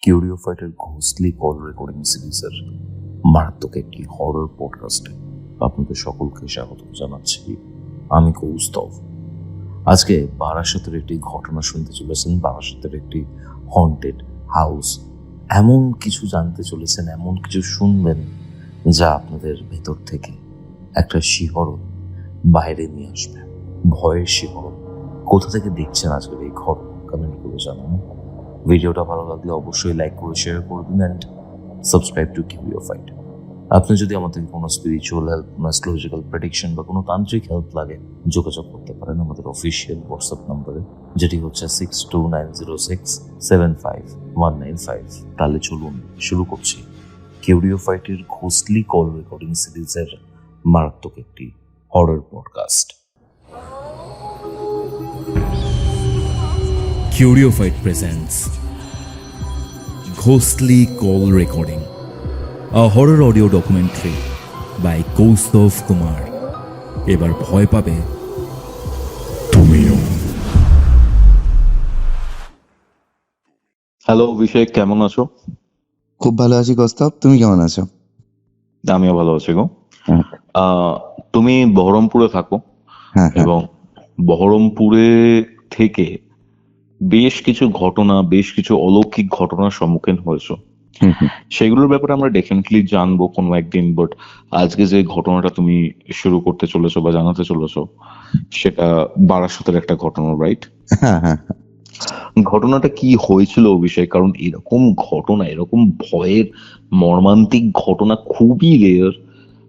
কিউরিওফাইটের ঘোস্টলি call recording সিরিজের মারাত্মক একটি হরর পডকাস্টে আপনাদের সকলকে স্বাগত জানাচ্ছি। আমি কৌস্তভ। আজকে বারাসাতের একটি ঘটনা শুনতে চলেছেন, বারাসাতের একটি হন্টেড হাউস। এমন কিছু জানতে চলেছেন, এমন কিছু শুনবেন যা আপনাদের ভেতর থেকে একটা শিহরণ বাইরে নিয়ে আসবে, ভয়ের শিহরণ। কোথা থেকে দেখছেন আজকের এই ঘটনা কমেন্ট করে জানান। ভিডিওটা ভালো লাগলে অবশ্যই লাইক করে শেয়ার করে দিন অ্যান্ড সাবস্ক্রাইব টু কিউরিওফাইট। আপনি যদি আমাদের কোনো স্পিরিচুয়াল হেল্প, অ্যাস্ট্রোলজিক্যাল প্রেডিকশন বা কোনো তান্ত্রিক হেল্প লাগে, যোগাযোগ করতে পারেন আমাদের অফিসিয়াল হোয়াটসঅ্যাপ নম্বরে, যেটি হচ্ছে 6290675195। তাহলে চলুন শুরু করছি কিউরিওফাইটের ঘোস্টলি কল রেকর্ডিং সিরিজের মারাত্মক একটি horror podcast. Curiofite presents Ghostly Call Recording, a horror audio documentary by Kaustav Kumar. এবার ভয় পাবে তুমিও। হ্যালো অভিষেক, কেমন আছো? খুব ভালো আছি কৌস্তব, তুমি কেমন আছো? আমিও ভালো আছি গো। হ্যাঁ। তুমি বহরমপুরে থাকো হ্যাঁ, এবং বহরমপুরে থেকে বেশ কিছু ঘটনা, বেশ কিছু অলৌকিক ঘটনার সম্মুখীন হয়েছো। সেগুলোর ব্যাপারে আমরা ডেফিনেটলি জানবো কোনো একদিন, বাট আজকে যে ঘটনাটা তুমি শুরু করতে চলেছো বা জানাতে চলেছো সেটা বারাসতের একটা ঘটনা, রাইট? হ্যাঁ হ্যাঁ। ঘটনাটা কি হয়েছিল অভিষেক? কারণ এরকম ঘটনা, এরকম ভয়ের মর্মান্তিক ঘটনা খুবই রেয়ার,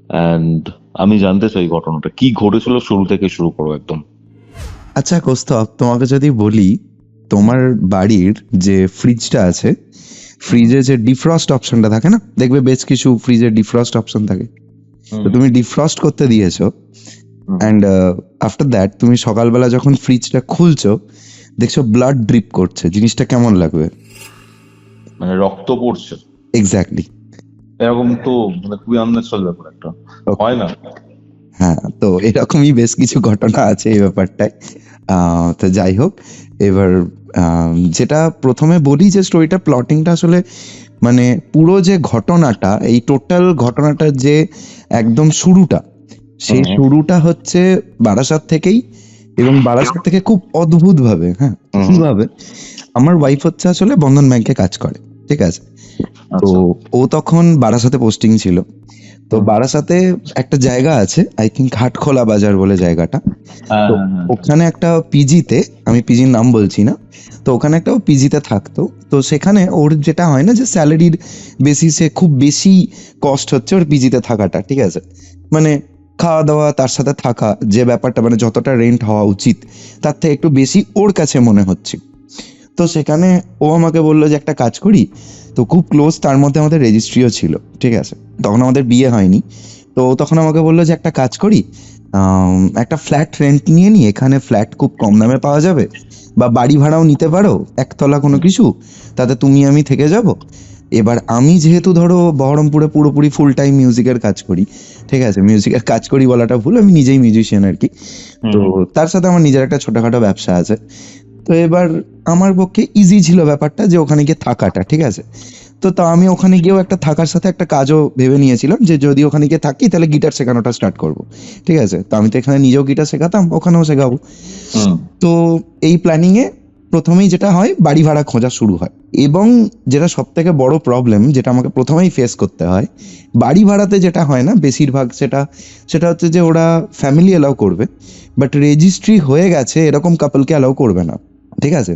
অ্যান্ড আমি জানতে চাই ঘটনাটা কি ঘটেছিল। শুরু থেকে শুরু করো একদম। আচ্ছা কৌস্তব, তোমাকে যদি বলি, তোমার বাড়ির যে ফ্রিজটা আছে, ফ্রিজে যে ডিফ্রস্ট অপশনটা থাকে না, দেখবে বেশ কিছু ফ্রিজের ডিফ্রস্ট অপশন থাকে। তো তুমি ডিফ্রস্ট করতে দিয়েছো, অ্যান্ড আফটার দ্যাট তুমি সকালবেলা যখন ফ্রিজটা খুলছো দেখছো ব্লাড ড্রিপ করছে। জিনিসটা কেমন লাগবে? মানে রক্ত পড়ছে? এক্স্যাক্টলি। এরকম তো মানে খুবই আনন্যাচারাল ব্যাপার একটা, হয় না? হ্যাঁ, তো এরকমই বেশ কিছু ঘটনা আছে এই ব্যাপারটায়। তো যাই হোক, এবার যেটা প্রথমে বলি যে স্টোরিটা, প্লটিংটা আসলে মানে পুরো যে ঘটনাটা, এই টোটাল ঘটনাটার যে একদম শুরুটা, সেই শুরুটা হচ্ছে বারাসাত থেকেই। এবং বারাসাত থেকে খুব অদ্ভুত ভাবে, হ্যাঁ কিভাবে, আমার ওয়াইফ হচ্ছে আসলে বন্ধন ব্যাংকে কাজ করে, ঠিক আছে? তো ও তখন বারাসাতে পোস্টিং ছিল। তো বারাসাতে একটা জায়গা আছে, আই থিঙ্ক হাটখোলা বাজার বলে জায়গাটা। তো ওখানে একটা পিজিতে, আমি পিজির নাম বলছি না, তো ওখানে একটা পিজিতে থাকতো। তো সেখানে ওর যেটা হয় না যে স্যালারির বেসিসে খুব বেশি কস্ট হচ্ছে ওর পিজিতে থাকাটা, ঠিক আছে? মানে খাওয়া দাওয়া তার সাথে থাকা, যে ব্যাপারটা মানে যতটা রেন্ট হওয়া উচিত তার থেকে একটু বেশি ওর কাছে মনে হচ্ছে। তো সেখানে ও আমাকে বললো যে একটা কাজ করি। তো খুব ক্লোজ, তার মধ্যে আমাদের রেজিস্ট্রিও ছিল, ঠিক আছে? তখন আমাদের বিয়ে হয়নি। তো তখন আমাকে বললো যে একটা কাজ করি, একটা ফ্ল্যাট রেন্ট নিয়ে নি, এখানে ফ্ল্যাট খুব কম দামে পাওয়া যাবে, বা বাড়ি ভাড়াও নিতে পারো, একতলা কোনো কিছু, তাতে তুমি আমি থেকে যাব। এবার আমি যেহেতু ধরো বহরমপুরে পুরোপুরি ফুল টাইম মিউজিকের কাজ করি, ঠিক আছে? মিউজিকের কাজ করি বলাটা ভুল, আমি নিজেই মিউজিশিয়ান আর কি। তো তার সাথে আমার নিজের একটা ছোটখাটো ব্যবসা আছে। তো এবার আমার পক্ষে ইজি ছিল ব্যাপারটা যে ওখানে গিয়ে থাকাটা, ঠিক আছে? তো আমি ওখানে গিয়েও একটা থাকার সাথে একটা কাজও ভেবে নিয়েছিলাম যে যদি ওখানে গিয়ে থাকি তাহলে গিটার শেখানোটা স্টার্ট করবো, ঠিক আছে? তো আমি তো এখানে নিজেও গিটার শেখাতাম, ওখানেও শেখাবো। তো এই প্ল্যানিং এ প্রথমেই যেটা হয়, বাড়ি ভাড়া খোঁজা শুরু হয়। এবং যেটা সব থেকে বড় প্রবলেম, যেটা আমাকে প্রথমেই ফেস করতে হয়, বাড়ি ভাড়াতে যেটা হয় না বেশিরভাগ, সেটা হচ্ছে যে ওরা ফ্যামিলি অ্যালাউ করবে, বাট রেজিস্ট্রি হয়ে গেছে এরকম কাপলকে অ্যালাউ করবে না, ঠিক আছে?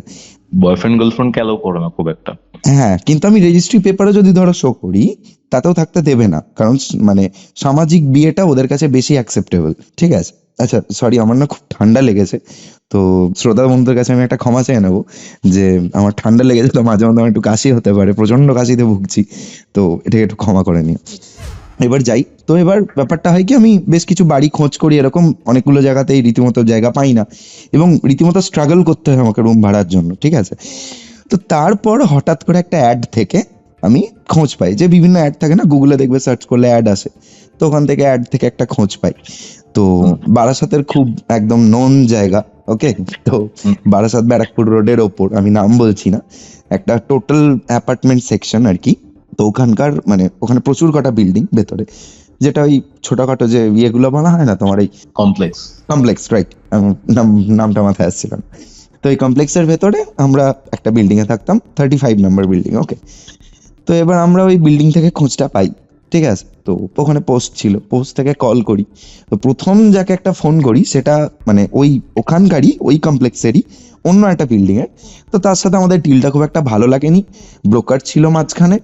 বয়ফ্রেন্ড গার্লফ্রেন্ডকে অ্যালাউ করে না খুব একটা। হ্যাঁ, কিন্তু আমি রেজিস্ট্রি পেপারে যদি ধরো শো করি, তাতেও থাকতে দেবে না, কারণ মানে সামাজিক বিয়েটা ওদের কাছে বেশি অ্যাকসেপ্টেবল, ঠিক আছে? আচ্ছা সরি, আমার না খুব ঠান্ডা লেগেছে, তো শ্রোতা বন্ধুদের কাছে আমি একটা ক্ষমা চেয়ে নেবো যে আমার ঠান্ডা লেগেছে, তো মাঝে মাঝে আমার একটু কাশি হতে পারে, প্রচন্ড কাশিতে ভুগছি, তো এটাকে একটু ক্ষমা করে নিও। এবার যাই, তো এবার ব্যাপারটা হয় কি, আমি বেশ কিছু বাড়ি খোঁজ করি, এরকম অনেকগুলো জায়গাতেই রীতিমতো জায়গা পাই না, এবং রীতিমতো স্ট্রাগল করতে হয় আমাকে রুম ভাড়ার জন্য, ঠিক আছে? তো তারপর হঠাৎ করে একটা অ্যাড থেকে আমি খোঁজ পাই, যে বিভিন্ন অ্যাড থাকে না, গুগলে দেখবে সার্চ করলে অ্যাড আসে, তো ওখান থেকে অ্যাড থেকে একটা খোঁজ পাই। তো বারাসাতের খুব একদম নোন জায়গা, ওকে? তো বারাসাত ব্যারাকপুর রোডের ওপর, আমি নাম বলছি না, একটা টোটাল অ্যাপার্টমেন্ট সেকশন আর কি। তো ওখানকার মানে ওখানে প্রচুর কটা বিল্ডিং ভেতরে, যেটা ওই ছোটখাটো যে ইয়েগুলো বলা হয় না তোমার, এই কমপ্লেক্স, রাইট, নামটা মাথায় আসছিল না। তো এই কমপ্লেক্সের ভেতরে আমরা একটা বিল্ডিং এ থাকতাম, 35 নম্বর বিল্ডিং। ওকে, তো এবার আমরা ওই বিল্ডিং থেকে খোঁজটা পাই, ঠিক আছে। তো ওখানে পোস্ট ছিল, পোস্ট থেকে কল করি। তো প্রথম যাকে একটা ফোন করি সেটা মানে ওই ওখানকারই ওই কমপ্লেক্সেরই অন্য একটা বিল্ডিং এর। তো তার সাথে আমাদের ডিলটা খুব একটা ভালো লাগেনি, ব্রোকার ছিল মাঝখানে,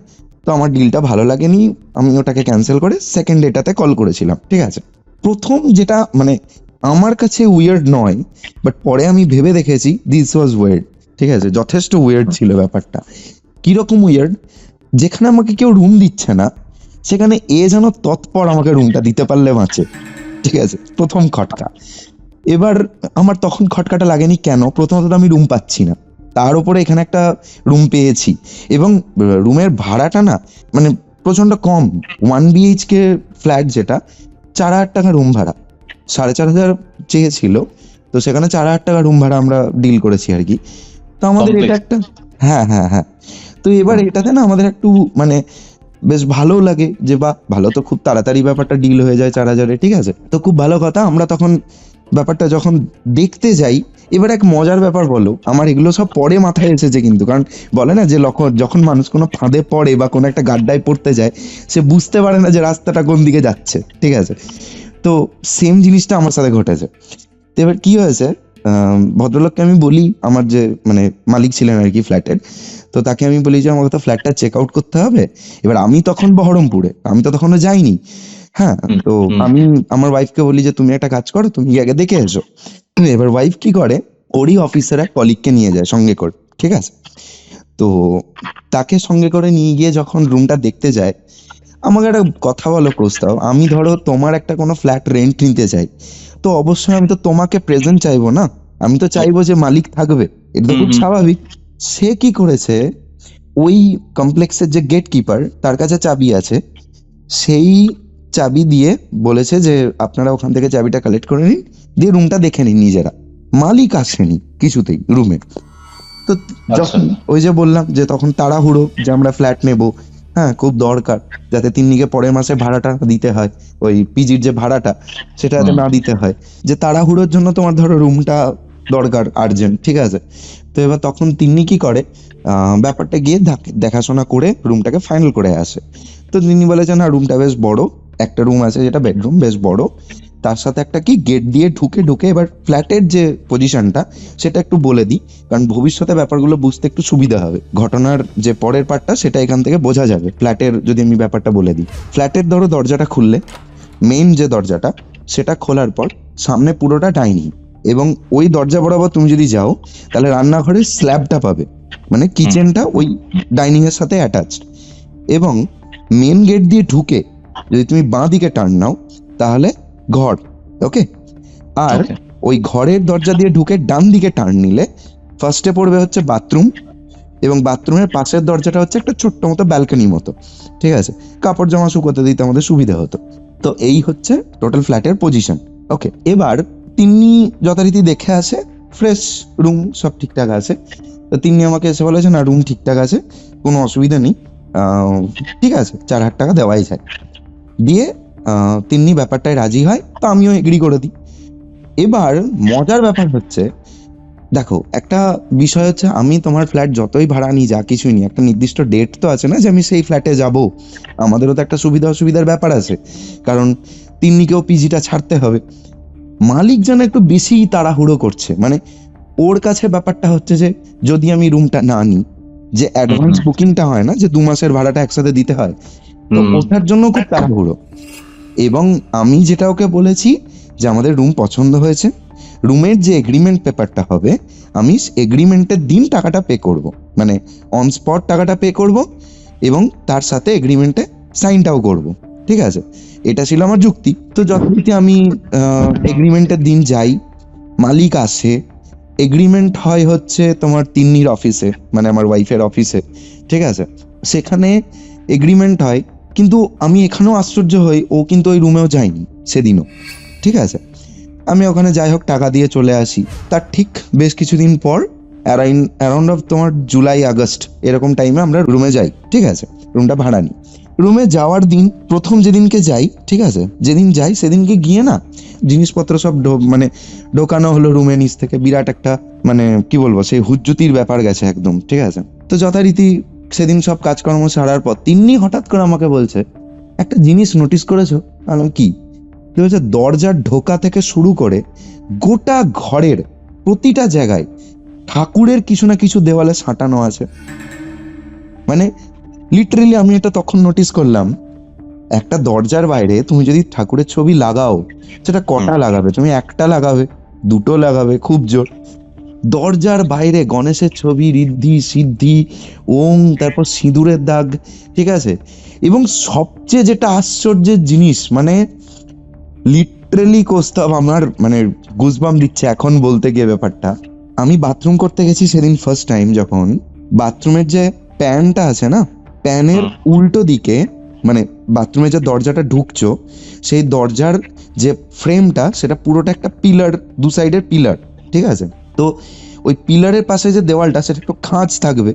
তো আমার ডিলটা ভালো লাগেনি, আমি ওটাকে ক্যান্সেল করে সেকেন্ড ডেটাতে কল করেছিলাম, ঠিক আছে। প্রথম যেটা মানে আমার কাছে উইয়ার্ড নয়, বাট পরে আমি ভেবে দেখেছি দিস ওয়াজ ওয়ার্ড, ঠিক আছে, যথেষ্ট ওয়ার্ড ছিল ব্যাপারটা। কিরকম উইয়ার্ড, যেখানে আমাকে কেউ রুম দিচ্ছে না সেখানে এ যেন তৎপর আমাকে রুমটা দিতে পারলে বাঁচে, ঠিক আছে, প্রথম খটকা। এবার আমার তখন খটকাটা লাগেনি কেন, প্রথমত তো আমি রুম পাচ্ছি না, তার উপরে এখানে একটা রুম পেয়েছি, এবং রুমের ভাড়াটা না মানে প্রচন্ড কম। 1 BHK ফ্ল্যাট যেটা, 4,000 টাকা রুম ভাড়া, 4,500 চেয়েছিল, তো সেখানে 4,000 টাকা রুম ভাড়া আমরা ডিল করেছি আর কি। তো আমাদের এটা একটা হ্যাঁ, তো এবার এটাতে না আমাদের একটু মানে বেশ ভালো লাগে যে বা ভালো, তো খুব তাড়াতাড়ি ব্যাপারটা ডিল হয়ে যায় 4,000-এ, ঠিক আছে। তো খুব ভালো কথা, আমরা তখন ব্যাপারটা যখন দেখতে যাই, এবার এক মজার ব্যাপার বলো, আমার এগুলো সব পরে মাথায় এসেছে কিন্তু, কারণ বলে না যে যখন মানুষ কোনো ফাঁদে পড়ে বা কোনো একটা গাড্ডায় পড়তে যায়, সে বুঝতে পারে না যে রাস্তাটা কোন দিকে যাচ্ছে, ঠিক আছে। তো সেম জিনিসটা আমার সাথে ঘটেছে। তো এবার কি হয়েছে, ভদ্রলোককে আমি বলি, আমার যে মানে মালিক ছিলেন আর কি ফ্ল্যাটের, তো তাকে আমি বলি যে আমাকে তো ফ্ল্যাটটা চেক আউট করতে হবে। এবার আমি তখন বহরমপুরে, আমি তো তখনও যাইনি, হ্যাঁ। তো আমি আমার ওয়াইফকে বলি যে তুমি একটা কাজ করো, তুমি আগে দেখে এসো। এবার ওয়াইফ কি করে, ওরই অফিসের এক কলিগকে নিয়ে যায় সঙ্গে করে, ঠিক আছে। তো তাকে সঙ্গে করে নিয়ে গিয়ে যখন রুমটা দেখতে যায়, আমাকে একটা কথা বলো প্রস্তাব, আমি ধরো তোমার একটা কোনো ফ্ল্যাট রেন্ট নিতে চাই, তো অবশ্যই আমি তো তোমাকে প্রেজেন্ট চাইবো না, আমি তো চাইবো যে মালিক থাকবে, এটা তো খুব স্বাভাবিক। সে কি করেছে, ওই কমপ্লেক্সের যে গেট কিপার তার কাছে চাবি আছে, সেই চাবি দিয়ে বলেছে যে আপনারা ওখান থেকে চাবিটা কালেক্ট করে নিন, দিয়ে রুমটা দেখে নিন নিজেরা, মালিক আসেনি কিছুতেই রুমে। তো যখন ওই যে বললাম যে তখন তাড়াহুড়ো যে আমরা ফ্ল্যাট নেব, হ্যাঁ, খুব দরকার যাতে তিন্নিকে পরের মাসে ভাড়াটা দিতে হয়, ওই পিজির যে ভাড়াটা সেটা যাতে না দিতে হয়, যে তাড়াহুড়োর জন্য তোমার ধরো রুমটা দরকার আর্জেন্ট, ঠিক আছে। তো এবার তখন তিন্নি কি করে, ব্যাপারটা গিয়ে দেখাশোনা করে রুমটাকে ফাইনাল করে আসে। তো তিন্নি বলেছে না রুমটা বেশ বড়, একটা রুম আছে যেটা বেডরুম, বেশ বড়, তার সাথে একটা কি গেট দিয়ে ঢুকে এবার ফ্ল্যাটের যে পজিশনটা সেটা একটু বলে দিই, কারণ ভবিষ্যতে ব্যাপারগুলো বুঝতে একটু সুবিধা হবে, ঘটনার যে পরের পার্টটা সেটা এখান থেকে বোঝা যাবে। ফ্ল্যাটের যদি আমি ব্যাপারটা বলে দিই, ফ্ল্যাটের ধরো দরজাটা খুললে, মেইন যে দরজাটা সেটা খোলার পর সামনে পুরোটা ডাইনিং, এবং ওই দরজা বরাবর তুমি যদি যাও তাহলে রান্নাঘরের স্ল্যাবটা পাবে, মানে কিচেনটা ওই ডাইনিং এর সাথে অ্যাটাচড। এবং মেন গেট দিয়ে ঢুকে যদি তুমি বাঁ দিকে টার্ন নাও তাহলে ঘর, ওকে। আর ওই ঘরের দরজা দিয়ে ঢুকে ডান দিকে টার্ন নিলে ফার্স্টে পড়বে হচ্ছে বাথরুম, এবং বাথরুমের পাশের দরজাটা হচ্ছে একটা ছোট্ট মতো ব্যালকনি মতো, ঠিক আছে, কাপড় জামা শুকোতে দিতে আমাদের সুবিধা হতো। তো এই হচ্ছে টোটাল ফ্ল্যাটের পজিশন, ওকে। এবার তিন্নি যথারীতি দেখে আসে, ফ্রেশ রুম, সব ঠিকঠাক আছে। তো তিন্নি আমাকে এসে বলেছে না রুম ঠিকঠাক আছে, কোনো অসুবিধা নেই, ঠিক আছে, 4,000 টাকা দেওয়াই যায়। দিয়ে তিন্নি ব্যাপারটায় রাজি হয়, তো আমিও এগ্রি করে দিই। এবার মজার ব্যাপার হচ্ছে, দেখো একটা বিষয় হচ্ছে, আমি তোমার ফ্ল্যাট যতই ভাড়া নিই যা কিছুই নিই, একটা নির্দিষ্ট ডেট তো আছে না যে আমি সেই ফ্ল্যাটে যাব, আমাদেরও তো একটা সুবিধা অসুবিধার ব্যাপার আছে, কারণ তিন্নিকেও পিজিটা ছাড়তে হবে। মালিক যেন একটু বেশি তাড়াহুড়ো করছে, মানে ওর কাছে ব্যাপারটা হচ্ছে যে যদি আমি রুমটা না নিই, যে অ্যাডভান্স বুকিংটা হয় না যে 2 মাসের ভাড়াটা একসাথে দিতে হয়, তো ওটার জন্য খুব তাড়াহুড়ো। এবং আমি যেটা ওকে বলেছি যে আমাদের রুম পছন্দ হয়েছে, রুমের যে এগ্রিমেন্ট পেপারটা হবে আমি এগ্রিমেন্টের দিন টাকাটা পে করব, মানে অন স্পট টাকাটা পে করব, এবং তার সাথে এগ্রিমেন্টে সাইনটাও করব, ঠিক আছে, এটা ছিল আমার যুক্তি। তো যথারীতি আমি এগ্রিমেন্টের দিন যাই, মালিক আসে, এগ্রিমেন্ট হয় হচ্ছে তোমার তিন্নির অফিসে, মানে আমার ওয়াইফের অফিসে, ঠিক আছে, সেখানে এগ্রিমেন্ট হয়। কিন্তু আমি এখানেও আশ্চর্য হই, ও কিন্তু ওই রুমেও যায়নি সেদিনও, ঠিক আছে। আমি ওখানে যাই হোক টাকা দিয়ে চলে আসি, তার ঠিক বেশ কিছুদিন পর অ্যারাউন্ড অফ তোমার জুলাই আগস্ট এরকম টাইমে আমরা রুমে যাই, ঠিক আছে, রুমটা ভাড়া নিই। রুমে যাওয়ার দিন প্রথম যেদিনকে যাই, ঠিক আছে, যেদিন যাই সেদিনকে গিয়ে না জিনিসপত্র সব মানে ঢোকানো হলো রুমে নিচ থেকে, বিরাট একটা মানে কি বলবো সেই হুজ্জুতির ব্যাপার গেছে একদম, ঠিক আছে। তো যথারীতি সেদিন সব কাজকর্ম সারার পর তিন্নি হঠাৎ করে আমাকে বলছে, একটা জিনিস নোটিস করেছো? আমি কি বলছে, দরজার ঢোকা থেকে শুরু করে গোটা ঘরের প্রতিটা জায়গায় ঠাকুরের কিছু না কিছু দেওয়ালে সাঁটানো আছে। মানে লিটারেলি আমি এটা তখন নোটিস করলাম, একটা দরজার বাইরে তুমি যদি ঠাকুরের ছবি লাগাও, সেটা কটা লাগাবে? তুমি একটা লাগাবে, দুটো লাগাবে খুব জোর। দরজার বাইরে গণেশের ছবি, ঋদ্ধি সিদ্ধি ওং, তারপর সিঁদুরের দাগ, ঠিক আছে। এবং সবচেয়ে যেটা আশ্চর্যের জিনিস, মানে লিটারেলি কোস্তাব আমার মানে গুজবাম দিচ্ছে এখন বলতে গিয়ে ব্যাপারটা। আমি বাথরুম করতে গেছি সেদিন ফার্স্ট টাইম, যখন বাথরুমের যে প্যানটা আছে না, প্যানের উল্টো দিকে মানে বাথরুমে যে দরজাটা ঢুকছো সেই দরজার যে ফ্রেমটা সেটা পুরোটা একটা পিলার, দু সাইডের পিলার, ঠিক আছে। তো ওই পিলারের পাশে যে দেওয়ালটা সেটা একটু খাঁজ থাকবে,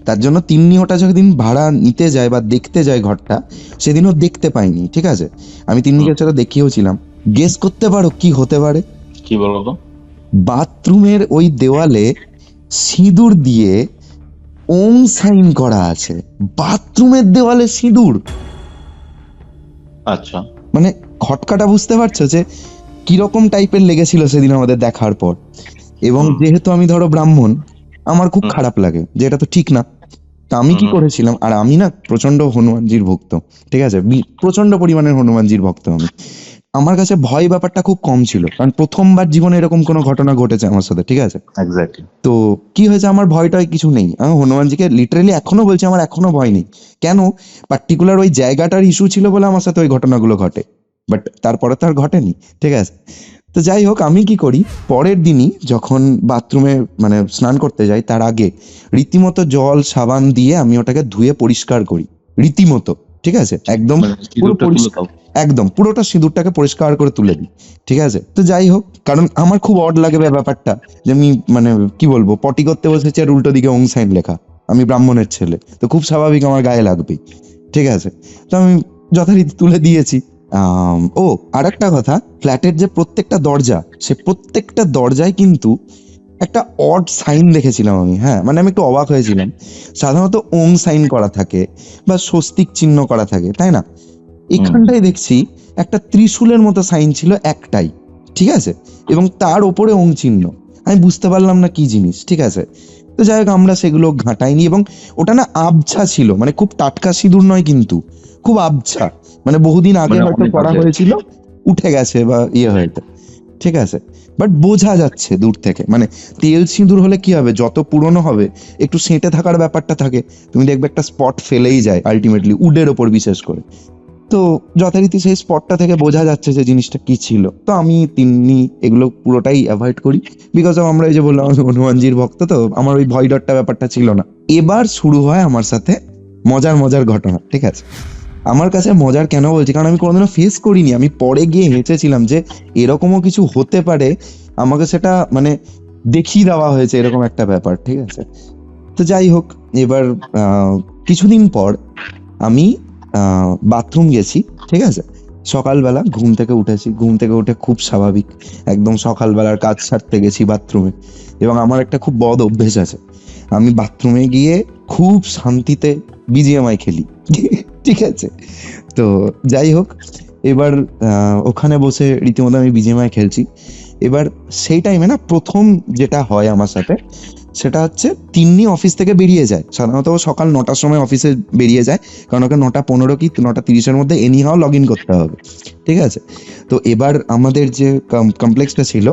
তার জন্য তিন্নি ওটা যেদিন ভাড়া নিতে যায় বা দেখতে যায় ঘরটা, সেদিনও দেখতে পাইনি, ঠিক আছে। আমি তিন্নিকে সেটা দেখিয়েওছিলাম। গেস করতে পারো কি হতে পারে? কি বলো তো? বাথরুমের ওই দেওয়ালে সিঁদুর দিয়ে ওম সাইন করা আছে, বাথরুমের দেওয়ালে সিঁদুর। আচ্ছা, মানে খটকাটা বুঝতে পারছো যে কিরকম টাইপের লেগেছিল সেদিন আমাদের দেখার পর। এবং যেহেতু আমি ধরো ব্রাহ্মণ, আমার খুব খারাপ লাগে যে এটা তো ঠিক না। তা আমি কি করেছিলাম, আর আমি না প্রচন্ড হনুমানজির ভক্ত, ঠিক আছে, প্রচন্ড পরিমাণের হনুমানজির ভক্ত আমি। আমার কাছে ভয় ব্যাপারটা খুব কম ছিল, কারণ প্রথমবার জীবনে এরকম কোনো ঘটনা ঘটেছে আমার সাথে, ঠিক আছে। এক্স্যাক্টলি। তো কি হয়েছে, আমার ভয়টা কিছু নেই, আমি হনুমানজিকে লিটারেলি এখনো বলছি আমার এখনো ভয় নেই। কেন? পার্টিকুলার ওই জায়গাটার ইস্যু ছিল বলে আমার সাথে ওই ঘটনাগুলো ঘটে, বাট তারপরে তো আর ঘটেনি, ঠিক আছে। তো যাই হোক, আমি কি করি, পরের দিনই যখন বাথরুমে মানে স্নান করতে যাই তার আগে রীতিমতো জল সাবান দিয়ে আমি ওটাকে ধুয়ে পরিষ্কার করি, রীতিমতো, ঠিক আছে, একদম পুরো পরিষ্কার, একদম পুরোটা সিঁদুরটাকে পরিষ্কার করে তুলে দিই, ঠিক আছে। তো যাই হোক, কারণ আমার খুব অড লাগে ব্যাপারটা যে আমি মানে কি বলবো, পটি করতে বসেছি আর উল্টো দিকে ওং সাইন লেখা, আমি ব্রাহ্মণের ছেলে, তো খুব স্বাভাবিক আমার গায়ে লাগবেই, ঠিক আছে। তো আমি যথারীতি তুলে দিয়েছি। ও আর একটা কথা, ফ্ল্যাটের যে প্রত্যেকটা দরজা, সে প্রত্যেকটা দরজায় কিন্তু একটা অড সাইন দেখেছিলাম আমি, হ্যাঁ, মানে আমি একটু অবাক হয়েছিলাম। সাধারণত ওং সাইন করা থাকে বা স্বস্তিক চিহ্ন করা থাকে, তাই না? এখানটাই দেখছি একটা ত্রিশূলের মতো সাইন ছিল একটাই, ঠিক আছে, এবং তার ওপরে ওং চিহ্ন। আমি বুঝতে পারলাম না কি জিনিস, ঠিক আছে। তো যাই হোক, আমরা সেগুলো ঘাঁটাইনি, এবং ওটা না আবছা ছিল, মানে খুব টাটকা সিঁদুর নয় কিন্তু, খুব আবছা, মানে বহুদিন আগে হয়তো করা হয়েছিল, উঠে গেছে বা ইয়ে হয়তো, ঠিক আছে। বাট বোঝা যাচ্ছে দূর থেকে, মানে তেল সিঁদুর হলে কি হবে, যত পুরনো হবে একটু সেঁটে থাকার ব্যাপারটা থাকে, তুমি দেখবে একটা স্পট ফেলেই যায় আলটিমেটলি, উডের ওপর বিশেষ করে। তো যথারীতি সেই স্পটটা থেকে বোঝা যাচ্ছে যে জিনিসটা কি ছিল। তো আমি তিন্নি এগুলো পুরোটাই অ্যাভয়েড করি, বিকজ আমরা এই যে বললাম আমি হনুমানজির ভক্ত, তো আমার ওই ভয় ডরটা ব্যাপারটা ছিল না। এবার শুরু হয় আমার সাথে মজার ঘটনা, ঠিক আছে। আমার কাছে মজার কেন বলছি, কারণ আমি কোনোদিনও ফেস করিনি, আমি পরে গিয়ে হেঁচেছিলাম যে এরকমও কিছু হতে পারে, আমাকে সেটা মানে দেখিয়ে দেওয়া হয়েছে এরকম একটা ব্যাপার, ঠিক আছে। তো যাই হোক, এবার কিছুদিন পর আমি বাথরুম গেছি, ঠিক আছে, সকালবেলা ঘুম থেকে উঠেছি, ঘুম থেকে উঠে খুব স্বাভাবিক একদম সকালবেলার কাজ সারতে গেছি বাথরুমে। এবং আমার একটা খুব বদ অভ্যেস আছে, আমি বাথরুমে গিয়ে খুব শান্তিতে বিজিএমআই খেলি, ঠিক আছে। তো যাই হোক, এবার ওখানে বসে রীতিমতো আমি বিজিএমআই খেলছি। এবার সেই টাইমে না প্রথম যেটা হয় আমার সাথে, সেটা হচ্ছে তিন্নি অফিস থেকে বেরিয়ে যায়, সাধারণত ও সকাল 9টার সময় অফিসে বেরিয়ে যায়, কারণ ওকে 9:15 কি 9:30-এর মধ্যে এনিহাও লগ ইন করতে হবে, ঠিক আছে। তো এবার আমাদের যে কমপ্লেক্সটা ছিল,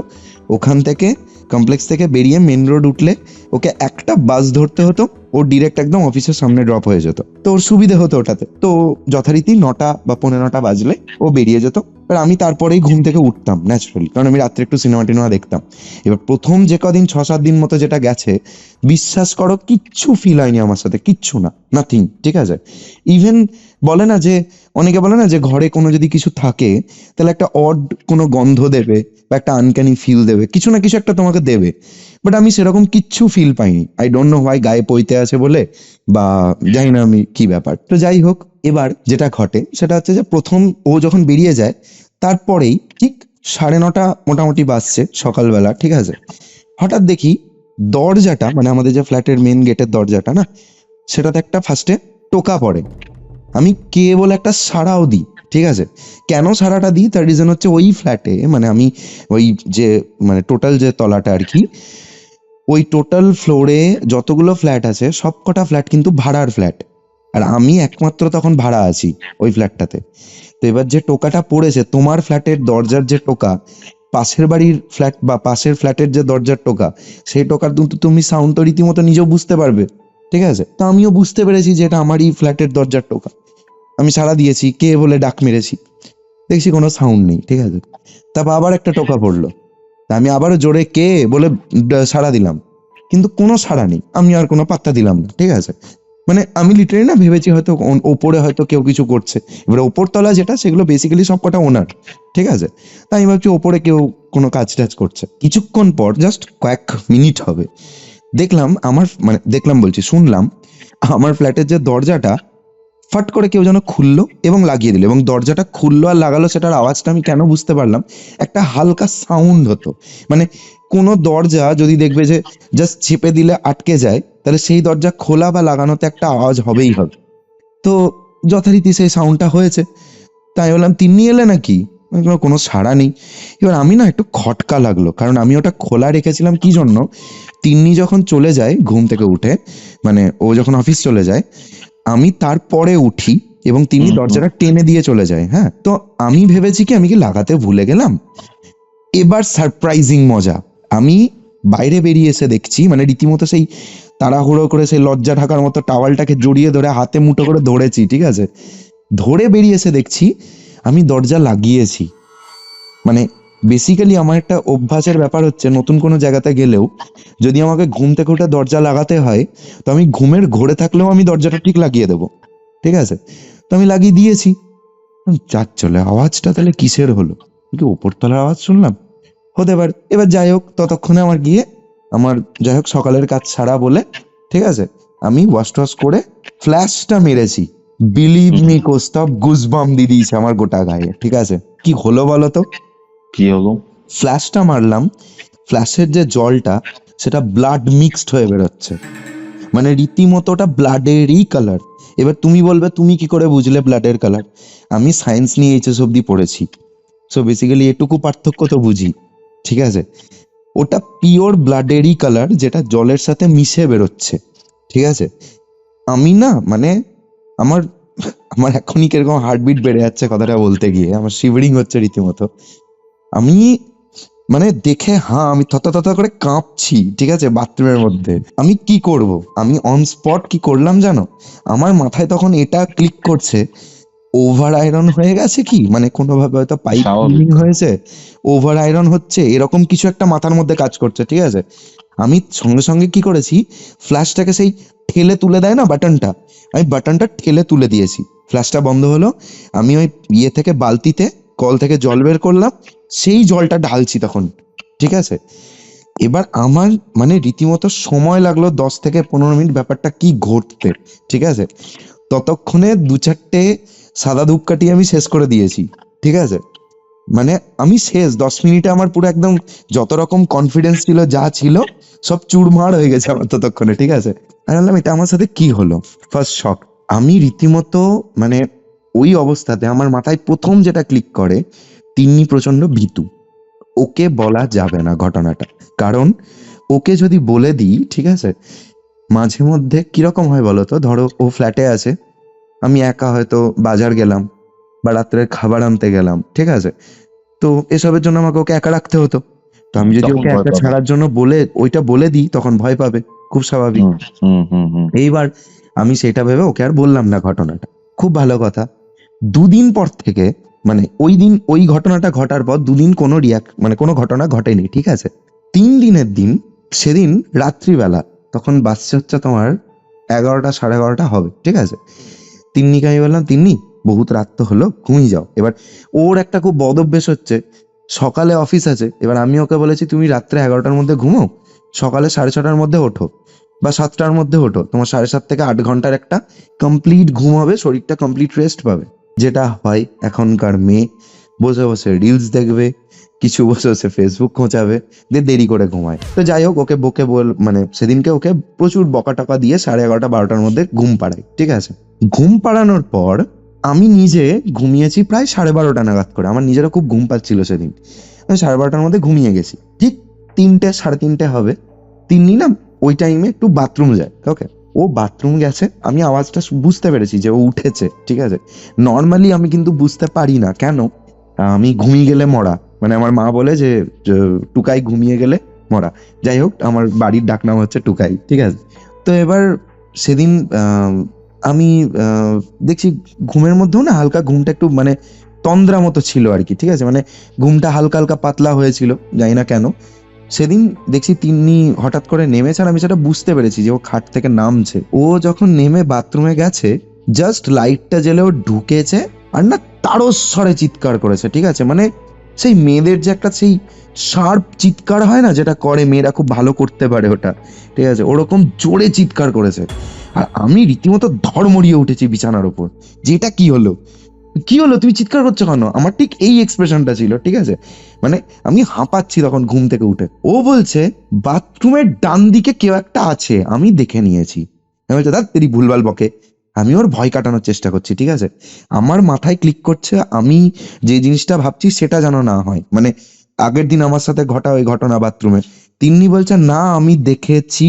ওখান থেকে কমপ্লেক্স থেকে বেরিয়ে মেন রোড উঠলে ওকে একটা বাস ধরতে হতো, ও ডিরেক্ট একদম অফিসের সামনে ড্রপ হয়ে যেত, তো ওর সুবিধে হতো ওটাতে। তো যথারীতি 9টা বা 15টা বাজলে ও বেরিয়ে যেত, আর আমি তারপরেই ঘুম থেকে উঠতাম ন্যাচারালি, কারণ আমি রাত্রে একটু সিনেমা টিনেমা দেখতাম। এবার প্রথম যে কদিন 6-7 দিন মতো যেটা গেছে, বিশ্বাস করো কিচ্ছু ফিল হয়নি আমার সাথে, কিচ্ছু না, নাথিং, ঠিক আছে। ইভেন বলে না যে, অনেকে বলে না যে ঘরে কোনো যদি কিছু থাকে তাহলে একটা অড কোনো গন্ধ দেবে বা বা একটা আনক্যানি ফিল দেবে, কিছু না কিছু একটা তোমাকে দেবে। বাট আমি সেরকম কিচ্ছু ফিল পাইনি। আই ডোন্ট নো হোয়াই, গায়ে পইতে আছে বলে বা জানি না আমি কি ব্যাপার। তো যাই হোক, এবার যেটা ঘটে সেটা হচ্ছে যে প্রথম ও যখন বেরিয়ে যায় তারপরেই ঠিক 9:30 মোটামুটি বাজছে সকালবেলা, ঠিক আছে। হঠাৎ দেখি দরজাটা, মানে আমাদের যে ফ্ল্যাটের মেন গেটের দরজাটা না, সেটাতে একটা ফার্স্টে টোকা পড়ে। আমি কে বলে একটা সাড়াও দিই, ঠিক আছে। কেন সাড়াটা দিই তার রিজন হচ্ছে ওই ফ্ল্যাটে, মানে আমি ওই যে মানে টোটাল যে তলাটা আর কি, ওই টোটাল ফ্লোরে যতগুলো ফ্ল্যাট আছে সব কটা ফ্ল্যাট কিন্তু ভাড়ার ফ্ল্যাট, আর আমি একমাত্র তখন ভাড়া আছি ওই ফ্ল্যাটটাতে। তো এবার যে টোকাটা পড়েছে, তোমার ফ্ল্যাটের দরজার যে টোকা, পাশের বাড়ির ফ্ল্যাট বা পাশের ফ্ল্যাটের যে দরজার টোকা, সেই টোকার কিন্তু তুমি সাউন্ড তো রীতিমতো নিজেও বুঝতে পারবে, ঠিক আছে। তো আমিও বুঝতে পেরেছি যে এটা আমারই ফ্ল্যাটের দরজার টোকা। আমি সাড়া দিয়েছি, কে বলে ডাক মেরেছি, দেখছি কোনো সাউন্ড নেই, ঠিক আছে। তারপর আবার একটা টোকা পড়লো, তা আমি আবারও জোরে কে বলে সাড়া দিলাম, কিন্তু কোনো সাড়া নেই। আমি আর কোনো পাত্তা দিলাম না, ঠিক আছে। মানে আমি লিটারালি না ভেবেছি হয়তো ওপরে হয়তো কেউ কিছু করছে। এবার ওপর তলা যেটা, সেগুলো বেসিক্যালি সব কটা ওনার, ঠিক আছে। তাই আমি ভাবছি ওপরে কেউ কোনো কাজ টাজ করছে। কিছুক্ষণ পর, জাস্ট কয়েক মিনিট হবে, দেখলাম আমার, মানে দেখলাম বলছি শুনলাম, আমার ফ্ল্যাটের যে দরজাটা ফট করে কেউ যেন খুললো এবং লাগিয়ে দিল, এবং দরজাটা খুললো আর লাগালো, সেটার আওয়াজটা আমি কেন বুঝতে পারলাম, একটা হালকা সাউন্ড হতো। মানে কোনো দরজা যদি দেখবে যে জাস্ট চেপে দিলে আটকে যায়, তাহলে সেই দরজা খোলা বা লাগানোতে একটা আওয়াজ হবেই হবে। তো যথারীতি সেই সাউন্ডটা হয়েছে। তাই বললাম, তিন্নি এলে নাকি? আমি বললাম, কোনো সাড়া নেই। এবার আমি না একটু খটকা লাগলো, কারণ আমি ওটা খোলা রেখেছিলাম কি জন্য, তিন্নি যখন চলে যায় ঘুম থেকে উঠে, মানে ও যখন অফিস চলে যায়, আমি তারপরে উঠি এবং তিনি দরজাটা টেনে দিয়ে চলে যায়। হ্যাঁ, তো আমি ভেবেছি কি আমি কি লাগাতে ভুলে গেলাম। এবার সারপ্রাইজিং মজা, আমি বাইরে বেরিয়ে এসে দেখছি, মানে রীতিমতো সেই তাড়াহুড়ো করে সেই লজ্জা ঢাকার মতো টাওয়ালটাকে জড়িয়ে ধরে হাতে মুঠো করে ধরেছি, ঠিক আছে। ধরে বেরিয়ে এসে দেখছি আমি দরজা লাগিয়েছি। মানে বেসিক্যালি আমার একটা অভ্যাসের ব্যাপার হচ্ছে, নতুন কোনো জায়গাতে গেলেও যদি আমাকে ঘুম থেকে উঠে দরজা লাগাতে হয়, তো আমি ঘুমের ঘোরে থাকলেও আমি দরজাটা ঠিক লাগিয়ে দেবো, ঠিক আছে। তো আমি লাগিয়ে দিয়েছি। যার চলে আওয়াজটা তাহলে কিসের হলো, কি ওপরতলার আওয়াজ শুনলাম, হতে পারে। এবার যাই হোক, ততক্ষণে আমার গিয়ে আমার যাই হোক সকালের কাজ ছাড়া বলে, ঠিক আছে, আমি ওয়াশ টওয়াশ করে ফ্ল্যাশটা মেরেছি। বিলিভ মি কোস্তাব, গুজবাম দিয়ে দিয়েছে আমার গোটা গায়ে, ঠিক আছে। কি হলো বলো তো? কি হলো? ফ্ল্যাশটা মারলাম, ফ্ল্যাশের যে জলটা সেটা ব্লাড মিক্সড হয়ে বেরোচ্ছে, মানে রীতিমতো ওটা ব্লাডেরই কালার। এবার তুমি বলবে তুমি কি করে বুঝলে ব্লাডের কালার? আমি সায়েন্স নিয়ে এইচএস অব্দি পড়েছি, সো বেসিক্যালি এটুকু পার্থক্য তো বুঝি, ঠিক আছে। ওটা পিওর ব্লাডেরই কালার, যেটা জলের সাথে মিশে বেরোচ্ছে, ঠিক আছে। আমি না মানে আমার আমার এখনই কিরকম হার্টবিট বেড়ে যাচ্ছে কথাটা বলতে গিয়ে, আমার শিভারিং হচ্ছে রীতিমতো। আমি মানে দেখে আমি থত থত করে কাঁপছি, ঠিক আছে, বাথরুমের মধ্যে। আমি কি করব, আমি অন স্পট কি করলাম জানো? আমার মাথায় তখন এটা ক্লিক করছে, ওভার আয়রন হয়ে গেছে কি, মানে কোনোভাবে হয়তো পাইপ ক্লিনিং হয়েছে, ওভার আয়রন হচ্ছে, এরকম কিছু একটা মাথার মধ্যে কাজ করছে, ঠিক আছে। আমি সঙ্গে সঙ্গে কি করেছি, ফ্ল্যাশটাকে সেই ঠেলে তুলে দেয় না বাটনটা, আমি বাটনটা ঠেলে তুলে দিয়েছি, ফ্ল্যাশটা বন্ধ হলো। আমি ওই ইয়ে থেকে বালতিতে কল থেকে জল বের করলাম, সেই জলটা ঢালছি তখন, ঠিক আছে। এবার আমার মানে রীতিমতো সময় লাগলো 10 থেকে 15 মিনিট ব্যাপারটা কি ঘটতে, ঠিক আছে। ততক্ষণে 2-4টে সাদা ধূপকাঠি আমি শেষ করে দিয়েছি, ঠিক আছে। মানে আমি শেষ 10 মিনিটে আমার পুরো একদম যত রকম কনফিডেন্স ছিল যা ছিল সব চুরমার হয়ে গেছে আমার ততক্ষণে, ঠিক আছে। আমি বললাম এটা আমার সাথে কি হলো, ফার্স্ট শক। আমি রীতিমতো মানে ওই অবস্থাতে আমার মাথায় প্রথম যেটা ক্লিক করে, তিন্নি প্রচন্ড ভীতু। ওকে বলা যাবে না ঘটনাটা, কারণ ওকে যদি বলে দিই, ঠিক আছে, মাঝে মধ্যে কিরকম হয় বলতো, ধরো ও ফ্ল্যাটে আছে, আমি একা হয়তো বাজার গেলাম বা রাত্রের খাবার আনতে গেলাম, ঠিক আছে, তো এসবের জন্য আমাকে ওকে একা রাখতে হতো। তো আমি যদি ওকে একা ছাড়ার জন্য ওইটা বলে দিই, তখন ভয় পাবে, খুব স্বাভাবিক। এইবার আমি সেটা ভেবে ওকে আর বললাম না ঘটনাটা। খুব ভালো কথা, 2 দিন পর থেকে, মানে ওই ঘটনাটা ঘটার পর 2 দিন মানে কোনো ঘটনা ঘটেনি, ঠিক আছে। 3 দিনের দিন, সেদিন রাত্রিবেলা, তখন বাজছে হচ্ছে তোমার 11টা 11:30 হবে, ঠিক আছে। তিন্নিকে আমি বললাম, তিন্নি বহুত রাত তো হলো, ঘুমিয়ে যাও। এবার ওর একটা খুব বদ অভ্যেস হচ্ছে, সকালে অফিস আছে, এবার আমি ওকে বলেছি তুমি রাত্রে 11টার মধ্যে ঘুমো, সকালে 6:30টার মধ্যে ওঠো বা 7টার মধ্যে ওঠো, তোমার 7:30 থেকে 8 ঘন্টার একটা কমপ্লিট ঘুম হবে, শরীরটা কমপ্লিট রেস্ট পাবে। যেটা হয় এখনকার মেয়ে বসে বসে রিলস দেখবে, কিছু বসে বসে ফেসবুক খোঁচাবে, দিয়ে দেরি করে ঘুমায়। তো যাই হোক, ওকে বকে মানে সেদিনকে ওকে প্রচুর বকা টকা দিয়ে 11:30 12টার মধ্যে ঘুম পাড়াই, ঠিক আছে। ঘুম পাড়ানোর পর আমি নিজে ঘুমিয়েছি প্রায় 12:30 নাগাদ করে। আমার নিজেরও খুব ঘুম পাচ্ছিল সেদিন, আমি 12:30টার মধ্যে ঘুমিয়ে গেছি। ঠিক 3টে 3:30 হবে, তিন্নি না ওই টাইমে একটু বাথরুম যায়, ওকে। ও বাথরুম গেছে, আমি আওয়াজটা বুঝতে পেরেছি যে ও উঠেছে, ঠিক আছে। নর্মালি আমি কিন্তু বুঝতে পারি না, কেন? আমি ঘুমিয়ে গেলে মরা, মানে আমার মা বলে যে টুকাই ঘুমিয়ে গেলে মরা। যাই হোক, আমার বাড়ির ডাকনাম হচ্ছে টুকাই, ঠিক আছে। তো এবার সেদিন আমি দেখছি ঘুমের মধ্যেও না হালকা ঘুমটা একটু মানে তন্দ্রা মতো ছিল আর কি, ঠিক আছে। মানে ঘুমটা হালকা হালকা পাতলা হয়েছিল, জানি না কেন। সেদিন দেখছি তিন্নি হঠাৎ করে নেমেছে, আর আমি সেটা বুঝতে পেরেছি যে ও খাট থেকে নামছে। ও যখন নেমে বাথরুমে গেছে, জাস্ট লাইটটা জ্বেলে ও ঢুকেছে, আর না তারস্বরে চিৎকার করেছে, ঠিক আছে। মানে সেই মেয়েদের যে একটা সেই শার্প চিৎকার হয় না, যেটা করে মেয়েরা, খুব ভালো করতে পারে ওটা, ঠিক আছে, ওরকম জোরে চিৎকার করেছে। আর আমি রীতিমতো ধড়মড়িয়ে উঠেছি বিছানার ওপর, যেটা কি হলো, কি হলো, তুমি চিৎকার করছো কেন? আমার ঠিক এই এক্সপ্রেশনটা ছিল, ঠিক আছে। মানে আমি হাঁপাচ্ছি তখন ঘুম থেকে উঠে। ও বলছে বাথরুমের ডান দিকে কেউ একটা আছে, আমি দেখে নিয়েছি। আমি বলছি দাদা তেরি ভুলভাল বকে। আমি ওর ভয় কাটানোর চেষ্টা করছি, ঠিক আছে। আমার মাথায় ক্লিক করছে আমি যে জিনিসটা ভাবছি সেটা যেন না হয়, মানে আগের দিন আমার সাথে ঘটা ওই ঘটনা বাথরুমে। তিন্নি বলছে না আমি দেখেছি,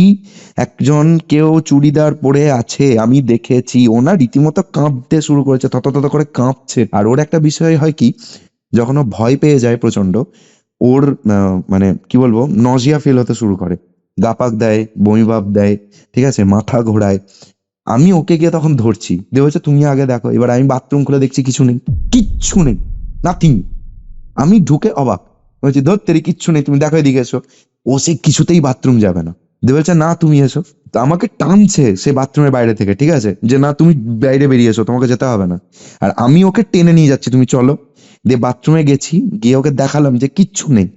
একজন কেউ চুড়িদার পরে আছে, আমি দেখেছি। ও না রীতিমতো কাঁপতে শুরু করেছে, তত করে কাঁপছে। আর ওর একটা বিষয় হয় কি, যখন ও ভয় পেয়ে যায় প্রচন্ড, ওর মানে কি বলবো, নজিয়া ফিল হতে শুরু করে, গা পাক দেয়, বমি ভাব দেয়, ঠিক আছে, মাথা ঘোরায়। আমি ওকে গিয়ে তখন ধরছি, দিয়ে বলছে তুমি আগে দেখো। এবার আমি বাথরুম খুলে দেখছি কিছু নেই, কিচ্ছু নেই, নাথিং। আমি ঢুকে অবাক, বলছি ধর তেরি কিচ্ছু নেই, তুমি দেখো এদিকে এসো। ও সে কিছুতেই বাথরুম যাবে না, দিয়ে বলছে না তুমি এসো। তো আমাকে টানছে সে বাথরুমের বাইরে থেকে, ঠিক আছে, যে না তুমি বাইরে বেরিয়ে এসো, তোমাকে যেতে হবে না। আর আমি ওকে টেনে নিয়ে যাচ্ছি, তুমি চলো। দিয়ে বাথরুমে গেছি, গিয়ে ওকে দেখালাম যে কিচ্ছু নেই।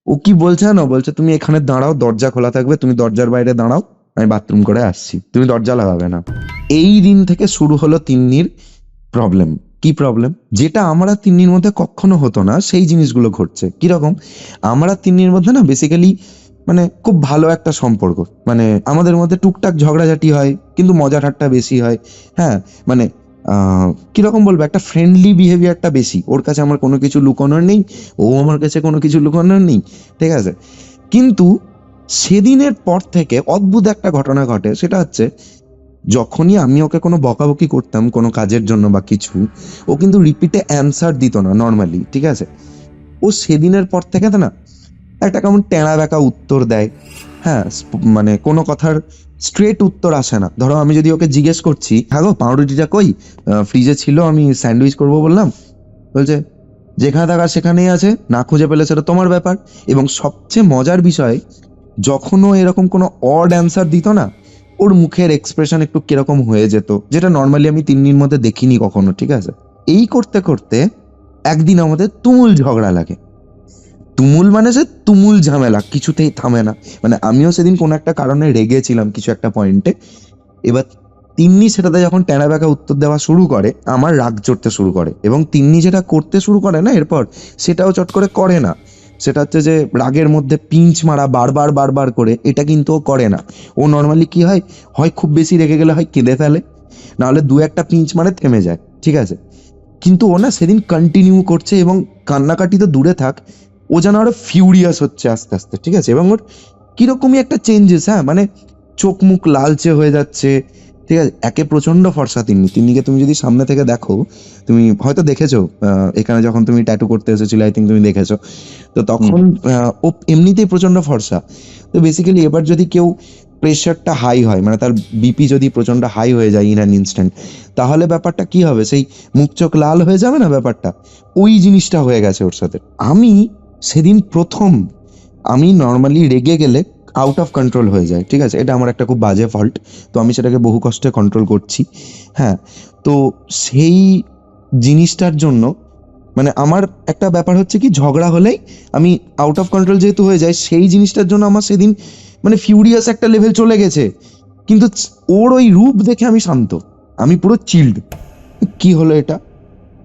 ও কি বলছে না, বলছে তুমি এখানে দাঁড়াও, দরজা খোলা থাকবে, তুমি দরজার বাইরে দাঁড়াও, আমি বাথরুম করে আসছি, তুমি দরজা লাগাবে না। এই দিন থেকে শুরু হলো তিন্নির প্রবলেম। কি প্রবলেম? যেটা আমরা তিন্নির মধ্যে কখনো হতো না, সেই জিনিসগুলো ঘটছে। কিরকম? আমরা তিন্নির মধ্যে না বেসিক্যালি মানে খুব ভালো একটা সম্পর্ক, মানে আমাদের মধ্যে টুকটাক ঝগড়াঝাটি হয়, কিন্তু মজা ঠাট্টা বেশি হয়। হ্যাঁ, মানে কিরকম বলবো, একটা ফ্রেন্ডলি বিহেভিয়ারটা বেশি। ওর কাছে আমার কোনো কিছু লুকোনোর নেই, ও আমার কাছে কোনো কিছু লুকোনোর নেই, ঠিক আছে। কিন্তু সেদিনের পর থেকে অদ্ভুত একটা ঘটনা ঘটে, সেটা হচ্ছে যখনই আমি ওকে কোনো বকাবকি করতাম কোনো কাজের জন্য বা কিছু, ও কিন্তু রিপিটে অ্যান্সার দিত না নর্মালি, ঠিক আছে। ও সেদিনের পর থেকে না একটা কেমন টেঁড়া বেঁকা উত্তর দেয়। হ্যাঁ, মানে কোনো কথার স্ট্রেট উত্তর আসে না। ধরো আমি যদি ওকে জিজ্ঞেস করছি, হ্যাঁ গো পাউরুটিটা কই, ফ্রিজে ছিল, আমি স্যান্ডউইচ করবো বললাম, বলছে যেখানে থাকার সেখানেই আছে, না খুঁজে পেলে সেটা তোমার ব্যাপার। এবং সবচেয়ে মজার বিষয়, যখনও এরকম কোনো অড অ্যান্সার দিত না, ওর মুখের এক্সপ্রেশন একটু কিরকম হয়ে যেত, যেটা নর্মালি আমি তিন্নির মধ্যে দেখিনি কখনো, ঠিক আছে। এই করতে করতে একদিন আমাদের তুমুল ঝগড়া লাগে। তুমুল মানে সে তুমুল ঝামেলা, কিছুতেই থামে না। মানে আমিও সেদিন কোনো একটা কারণে রেগেছিলাম কিছু একটা পয়েন্টে। এবার তিন্নি সেটাতে যখন টেনা বেঁকা উত্তর দেওয়া শুরু করে, আমার রাগ চড়তে শুরু করে। এবং তিন্নি যেটা করতে শুরু করে না এরপর, সেটাও চট করে করে না। সেটা হচ্ছে যে রাগের মধ্যে পিঞ্চ মারা বারবার করে, এটা কিন্তু ও করে না। ও নর্মালি কি হয়, হয় খুব বেশি রেগে গেলে হয় কেঁদে ফেলে, নাহলে দু একটা পিঞ্চ মারে থেমে যায়, ঠিক আছে। কিন্তু ও না সেদিন কন্টিনিউ করছে, এবং কান্নাকাটি তো দূরে থাক, ও যেন আরো ফিউরিয়াস হচ্ছে আস্তে আস্তে, ঠিক আছে। এবং ওর কিরকমই একটা চেঞ্জেস, হ্যাঁ, মানে চোখ মুখ লালচে হয়ে যাচ্ছে, ঠিক আছে। একে প্রচন্ড ফর্সা তিন্নিকে তুমি যদি সামনে থেকে দেখো, তুমি হয়তো দেখেছো, এখানে যখন তুমি ট্যাটু করতে এসেছিলে, আই থিঙ্ক তুমি দেখেছো। তো তখন ও এমনিতেই প্রচন্ড ফর্সা। তো বেসিক্যালি এবার যদি কেউ প্রেশারটা হাই হয়, মানে তার বিপি যদি প্রচন্ড হাই হয়ে যায় ইন অ্যান ইনস্ট্যান্ট, তাহলে ব্যাপারটা কি হবে, সেই মুখ চোখ লাল হয়ে যাবে না, ব্যাপারটা ওই জিনিসটা হয়ে গেছে ওর সাথে। আমি সেদিন প্রথম, আমি নর্মালি রেগে গেলে আউট অফ কন্ট্রোল হয়ে যায়, ঠিক আছে, এটা আমার একটা খুব বাজে ফল্ট। তো আমি সেটাকে বহু কষ্টে কন্ট্রোল করছি। হ্যাঁ, তো সেই জিনিসটার জন্য মানে আমার একটা ব্যাপার হচ্ছে কি, ঝগড়া হলেই আমি আউট অফ কন্ট্রোল যেহেতু হয়ে যায়, সেই জিনিসটার জন্য আমার সেদিন মানে ফিউরিয়াস একটা লেভেল চলে গেছে। কিন্তু ওর ওই রূপ দেখে আমি শান্ত, আমি পুরো চিল্ড। কি হলো এটা?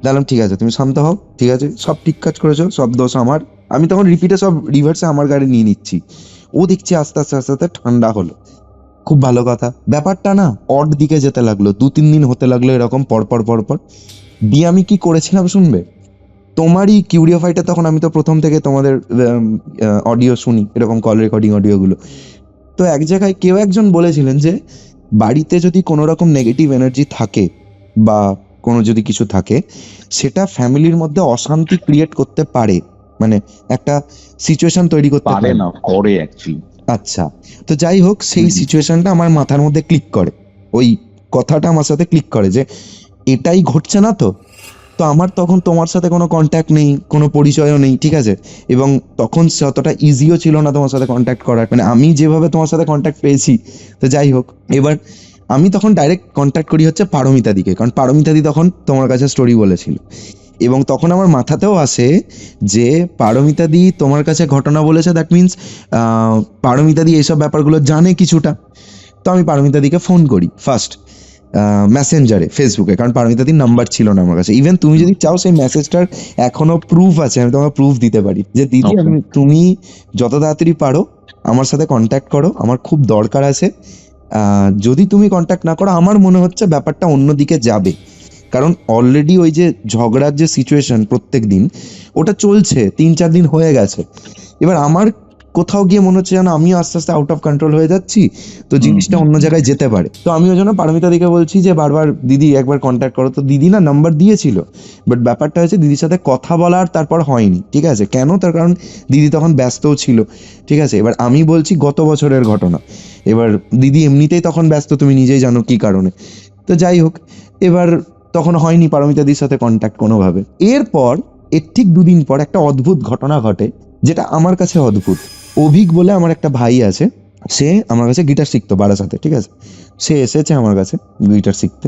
বললাম ঠিক আছে তুমি শান্ত হও, ঠিক আছে সব ঠিক কাজ করেছো, সব দোষ আমার। আমি তখন রিপিটে সব রিভার্সে আমার গাড়ি নিয়ে নিচ্ছি। ও দেখছি আস্তে আস্তে আস্তে আস্তে ঠান্ডা হলো। খুব ভালো কথা। ব্যাপারটা না অড দিকে যেতে লাগলো, 2-3 দিন হতে লাগলো এরকম পরপর পরপর। দিয়ে আমি কি করেছিলাম শুনবে? তোমারই কিউরিওফাইটা, তখন আমি তো প্রথম থেকে তোমাদের অডিও শুনি, এরকম কল রেকর্ডিং অডিওগুলো। তো এক জায়গায় কেউ একজন বলেছিলেন যে বাড়িতে যদি কোনো রকম নেগেটিভ এনার্জি থাকে বা কোনো যদি কিছু থাকে, সেটা ফ্যামিলির মধ্যে অশান্তি ক্রিয়েট করতে পারে, মানে একটা সিচুয়েশন তৈরি করতে পারে পারে না, করে অ্যাকচুয়ালি। আচ্ছা, তো যাই হোক, সেই সিচুয়েশনটা আমার মাথার মধ্যে ক্লিক করে, ওই কথাটা আমার সাথে ক্লিক করে যে এটাই ঘটছে না তো। তো আমার তখন তোমার সাথে কোনো কন্ট্যাক্ট নেই, কোনো পরিচয়ও নেই, ঠিক আছে, এবং তখন অতটা ইজিও ছিল না তোমার সাথে কন্ট্যাক্ট করার, মানে আমি যেভাবে তোমার সাথে কন্ট্যাক্ট পেয়েছি। তো যাই হোক, এবার আমি তখন ডাইরেক্ট কন্ট্যাক্ট করি হচ্ছে পারমিতা দিকে, কারণ পারমিতা দি তখন তোমার কাছে স্টোরি বলেছিল। এবং তখন আমার মাথাতেও আসে যে পারমিতা দি তোমার কাছে ঘটনা বলেছে, দ্যাট মিনস পারমিতা দি এইসব ব্যাপারগুলো জানে কিছুটা। তো আমি পারমিতা দিকে ফোন করি ফার্স্ট মেসেঞ্জারে, ফেসবুকে, কারণ পারমিতাদির নাম্বার ছিল না আমার কাছে। ইভেন তুমি যদি চাও সেই মেসেজটার এখনো প্রুফ আছে, আমি তোমাকে প্রুফ দিতে পারি যে দিদি তুমি যত তাড়াতাড়ি পারো আমার সাথে কন্ট্যাক্ট করো, আমার খুব দরকার আছে। যদি তুমি কন্ট্যাক্ট না করো আমার মনে হচ্ছে ব্যাপারটা অন্যদিকে যাবে, কারণ অলরেডি ওই যে ঝগড়ার যে সিচুয়েশন প্রত্যেক দিন ওটা চলছে, 3-4 দিন হয়ে গেছে। এবার আমার কোথাও গিয়ে মনে হচ্ছে যেন আমিও আস্তে আস্তে আউট অফ কন্ট্রোল হয়ে যাচ্ছি, তো জিনিসটা অন্য জায়গায় যেতে পারে। তো আমি ওই জন্য পারমিতা দিকে বলছি যে বারবার দিদি একবার কন্ট্যাক্ট করো। তো দিদি না নাম্বার দিয়েছিল, বাট ব্যাপারটা হচ্ছে দিদির সাথে কথা বলার তারপর হয়নি, ঠিক আছে। কেন? তার কারণ দিদি তখন ব্যস্তও ছিল, ঠিক আছে। এবার আমি বলছি গত বছরের ঘটনা, এবার দিদি এমনিতেই তখন ব্যস্ত, তুমি নিজেই জানো কি কারণে। তো যাই হোক, এবার তখন হয়নি পারমিতাদির সাথে কন্ট্যাক্ট কোনোভাবে। এরপর এর ঠিক 2 দিন পর একটা অদ্ভুত ঘটনা ঘটে, যেটা আমার কাছে অদ্ভুত। অভিক বলে আমার একটা ভাই আছে, সে আমার কাছে গিটার শিখতো বারাসাতে, ঠিক আছে। সে এসেছে আমার কাছে গিটার শিখতে,